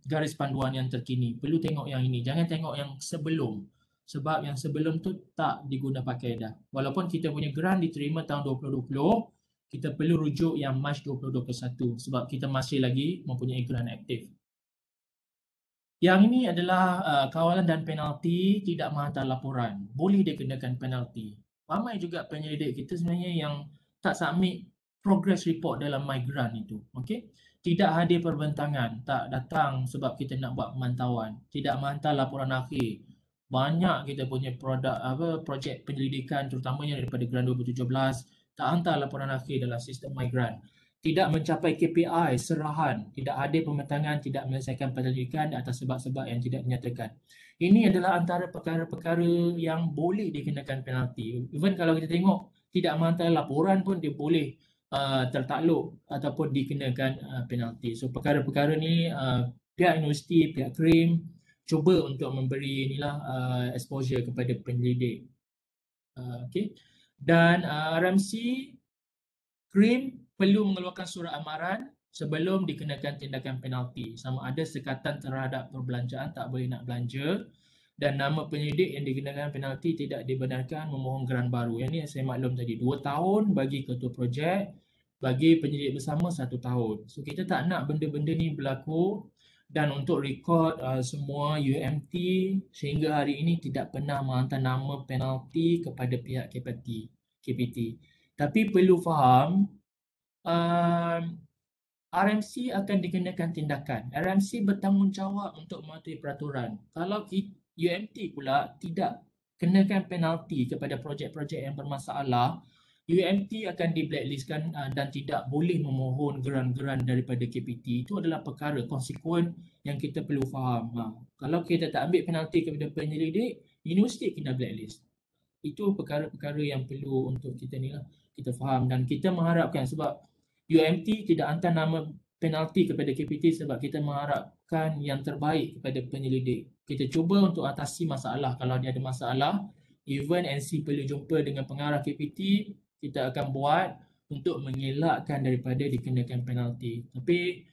Speaker 2: garis panduan yang terkini. Perlu tengok yang ini, jangan tengok yang sebelum. Sebab yang sebelum tu tak diguna pakai dah. Walaupun kita punya grant diterima tahun 2020, kita perlu rujuk yang Mac 2021 sebab kita masih lagi mempunyai grant aktif. Yang ini adalah kawalan dan penalti tidak menghantar laporan. Boleh dikenakan penalti. Ramai juga penyelidik kita sebenarnya yang tak submit progress report dalam My Grant itu. Okay? Tidak hadir perbentangan, tak datang sebab kita nak buat pemantauan. Tidak menghantar laporan akhir. Banyak kita punya projek penyelidikan terutamanya daripada Grant 2017 tak hantar laporan akhir dalam sistem My Grant. Tidak mencapai KPI, serahan, tidak hadir pembentangan, tidak menyelesaikan penyelidikan atas sebab-sebab yang tidak dinyatakan. Ini adalah antara perkara-perkara yang boleh dikenakan penalti. Even kalau kita tengok tidak menghantar laporan pun dia boleh tertakluk ataupun dikenakan penalti. So perkara-perkara ni pihak universiti, pihak KRIM cuba untuk memberi exposure kepada penyelidik. Okay. Dan RMC, KRIM perlu mengeluarkan surat amaran sebelum dikenakan tindakan penalti. Sama ada sekatan terhadap perbelanjaan tak boleh nak belanja dan nama penyelidik yang dikenakan penalti tidak dibenarkan memohon grant baru. Yang ni saya maklum tadi 2 tahun bagi ketua projek, bagi penyelidik bersama 1 tahun. So kita tak nak benda-benda ni berlaku dan untuk rekod semua UMT sehingga hari ini tidak pernah menghantar nama penalti kepada pihak KPT. Tapi perlu faham RMC akan dikenakan tindakan. RMC bertanggungjawab untuk mematuhi peraturan. Kalau UMT pula tidak kenakan penalti kepada projek-projek yang bermasalah, UMT akan di-blacklistkan dan tidak boleh memohon grant-grant daripada KPT. Itu adalah perkara konsekuen yang kita perlu faham. Kalau kita tak ambil penalti kepada penyelidik, universiti kena blacklist. Itu perkara-perkara yang perlu untuk kita kita faham dan kita mengharapkan sebab UMT tidak hantar nama penalti kepada KPT sebab kita mengharapkan yang terbaik kepada penyelidik. Kita cuba untuk atasi masalah. Kalau dia ada masalah, even NC perlu jumpa dengan pengarah KPT, kita akan buat untuk mengelakkan daripada dikenakan penalti. Tapi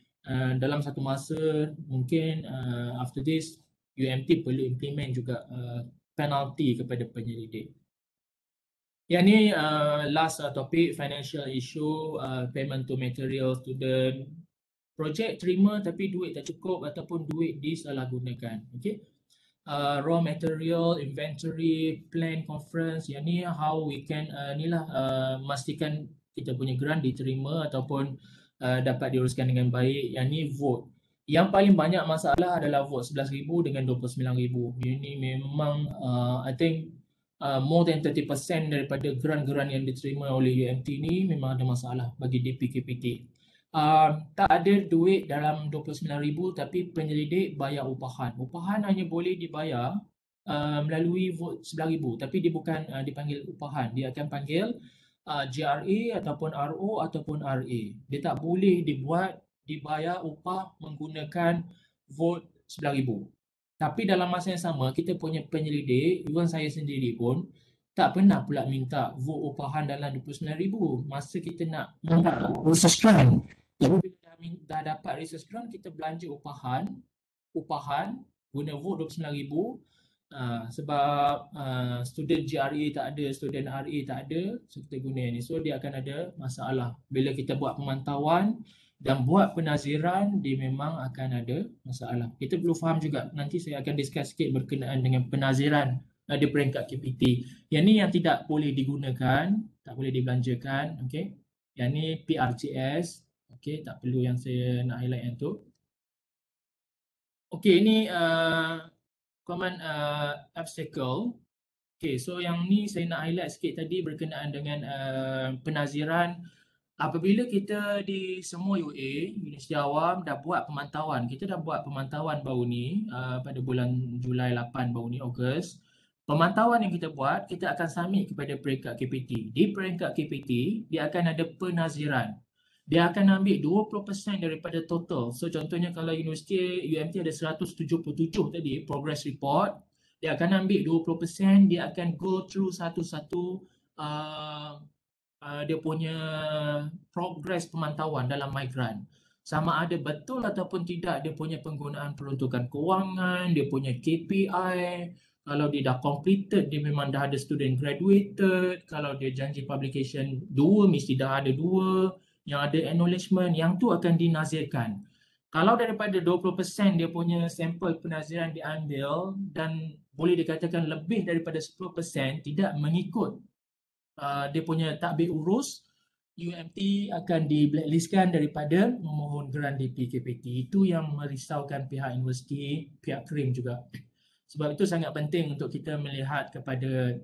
Speaker 2: dalam satu masa, mungkin after this, UMT perlu implement juga penalti kepada penyelidik. Yang ni last topik, financial issue, payment to material student. Projek terima tapi duit tak cukup ataupun duit disalahgunakan. Okay. Raw material, inventory, plan conference. Yang ni how we can memastikan kita punya grant diterima ataupun dapat diuruskan dengan baik. Yang ni vote. Yang paling banyak masalah adalah vote 11,000 dengan 29,000. Ini memang I think more than 30% daripada grant-grant yang diterima oleh UMT ni memang ada masalah bagi DPKPT. Tak ada duit dalam 29,000 tapi penyelidik bayar upahan. Upahan hanya boleh dibayar melalui vote 11,000 tapi dia bukan dipanggil upahan. Dia akan panggil GRA ataupun RO ataupun RA. Dia tak boleh dibayar upah menggunakan vote 11,000. Tapi dalam masa yang sama, kita punya penyelidik, even saya sendiri pun, tak pernah pula minta vote upahan dalam 29,000. Masa kita nak minta research grant. Jadi bila dah dapat research grant, kita belanja upahan guna vote 29,000. Sebab student GRA tak ada, student RA tak ada, so kita guna ni. So dia akan ada masalah. Bila kita buat pemantauan, dan buat penaziran, dia memang akan ada masalah. Kita perlu faham juga, nanti saya akan discuss sikit berkenaan dengan penaziran di peringkat KPT. Yang ni yang tidak boleh digunakan, tak boleh dibelanjakan, okey. Yang ni PRJS, okey, tak perlu yang saya nak highlight yang tu. Okey, ini common obstacle. Okey, so yang ni saya nak highlight sikit tadi berkenaan dengan penaziran. Apabila kita di semua UA, Universiti Awam dah buat pemantauan, kita dah buat pemantauan baru ni pada bulan Julai 8 baru ni, Ogos. Pemantauan yang kita buat, kita akan submit kepada peringkat KPT. Di peringkat KPT, dia akan ada penaziran. Dia akan ambil 20% daripada total. So contohnya kalau Universiti UMT ada 177 tadi, progress report, dia akan ambil 20%, dia akan go through satu-satu dia punya progress pemantauan dalam migrant. Sama ada betul ataupun tidak dia punya penggunaan peruntukan kewangan, dia punya KPI, kalau dia dah completed, dia memang dah ada student graduated, kalau dia janji publication 2, mesti dah ada 2, yang ada acknowledgement, yang tu akan dinazirkan. Kalau daripada 20% dia punya sampel penaziran diambil dan boleh dikatakan lebih daripada 10% tidak mengikut dia punya takbir urus, UMT akan di blacklistkan daripada memohon grant DP KPT. Itu yang merisaukan pihak universiti, pihak KRIM juga. Sebab itu sangat penting untuk kita melihat kepada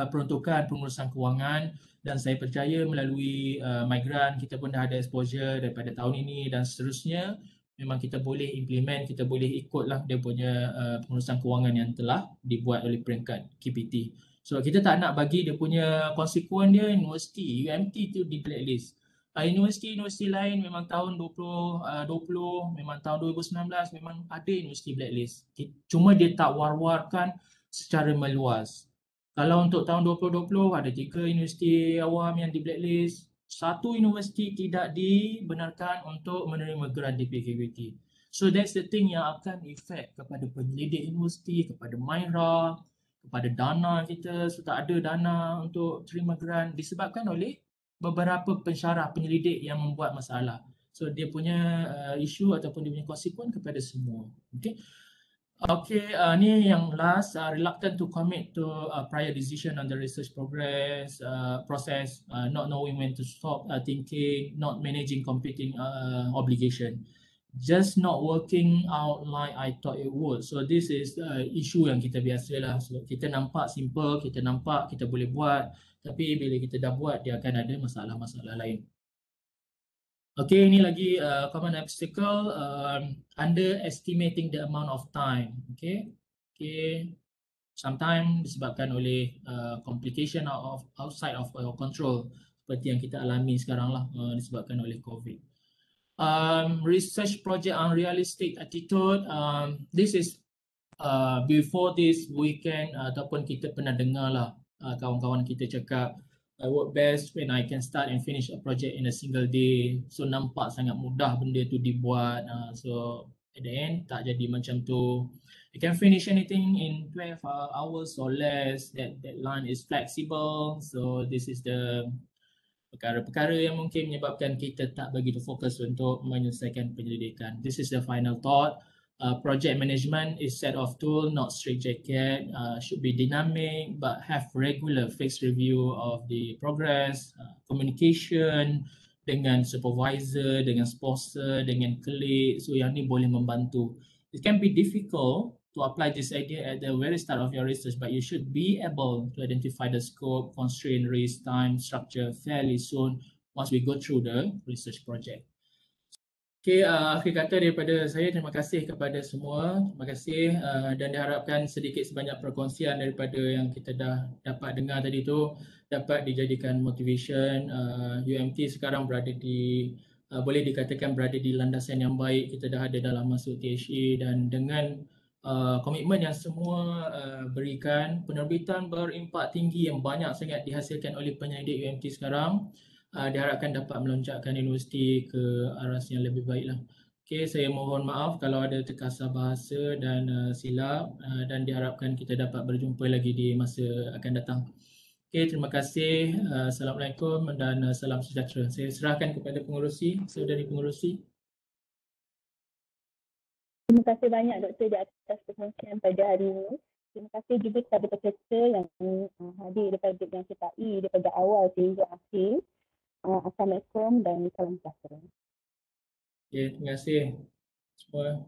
Speaker 2: peruntukan pengurusan kewangan, dan saya percaya melalui migrant kita pun dah ada exposure daripada tahun ini dan seterusnya. Memang kita boleh implement, kita boleh ikutlah dia punya pengurusan kewangan yang telah dibuat oleh peringkat KPT. So kita tak nak bagi dia punya konsekuen dia universiti, UMT tu di blacklist. Universiti-universiti lain memang tahun 2020, memang tahun 2019 memang ada universiti blacklist. Cuma dia tak war-warkan secara meluas. Kalau untuk tahun 2020 ada 3 universiti awam yang di blacklist, 1 universiti tidak dibenarkan untuk menerima grant DPKPT. So that's the thing yang akan efek kepada penyelidik universiti, kepada MyRA, kepada dana kita. So tak ada dana untuk terima grant disebabkan oleh beberapa pensyarah penyelidik yang membuat masalah. So dia punya isu ataupun dia punya konsekuen kepada semua. Okay. Okay, ni yang last, reluctant to commit to prior decision on the research process, not knowing when to stop thinking, not managing competing obligation, just not working out like I thought it would. So this is issue yang kita biasalah. So kita nampak simple, kita nampak kita boleh buat, tapi bila kita dah buat dia akan ada masalah-masalah lain. Okay, ini lagi common obstacle, underestimating the amount of time. Okay, sometimes disebabkan oleh complication outside of our control seperti yang kita alami sekarang lah, disebabkan oleh COVID. Research project unrealistic attitude. This is before this weekend ataupun kita pernah dengar lah kawan-kawan kita cakap, I work best when I can start and finish a project in a single day. So nampak sangat mudah benda tu dibuat. So at the end tak jadi macam tu. You can finish anything in 12 hours or less. That deadline is flexible. So this is the perkara-perkara yang mungkin menyebabkan kita tak begitu fokus untuk menyelesaikan penyelidikan. This is the final thought. Project management is set of tool, not straitjacket. Should be dynamic but have regular fixed review of the progress, communication dengan supervisor, dengan sponsor, dengan colleague. So yang ni boleh membantu. It can be difficult to apply this idea at the very start of your research, but you should be able to identify the scope, constraint, risk, time, structure fairly soon once we go through the research project. Okay, akhir kata daripada saya, terima kasih kepada semua. Terima kasih dan diharapkan sedikit sebanyak perkongsian daripada yang kita dah dapat dengar tadi tu dapat dijadikan motivation. UMT sekarang berada di, boleh dikatakan berada di landasan yang baik. Kita dah ada dalam masuk THE dan dengan komitmen yang semua berikan, penerbitan berimpak tinggi yang banyak sangat dihasilkan oleh penyelidik UMT sekarang. Diharapkan dapat melonjakkan universiti ke arah yang lebih baik lah. Okay, saya mohon maaf kalau ada terkasar bahasa dan silap dan diharapkan kita dapat berjumpa lagi di masa akan datang. Okey, terima kasih. Assalamualaikum dan salam sejahtera. Saya serahkan kepada pengerusi, saudari pengerusi.
Speaker 1: Terima kasih banyak Dr. di atas perkongsian pada hari ini. Terima kasih juga kepada peserta yang hadir daripada yang CTI daripada awal sehingga akhir. Assalamualaikum dan salam sejahtera.
Speaker 2: Okey, terima kasih semua.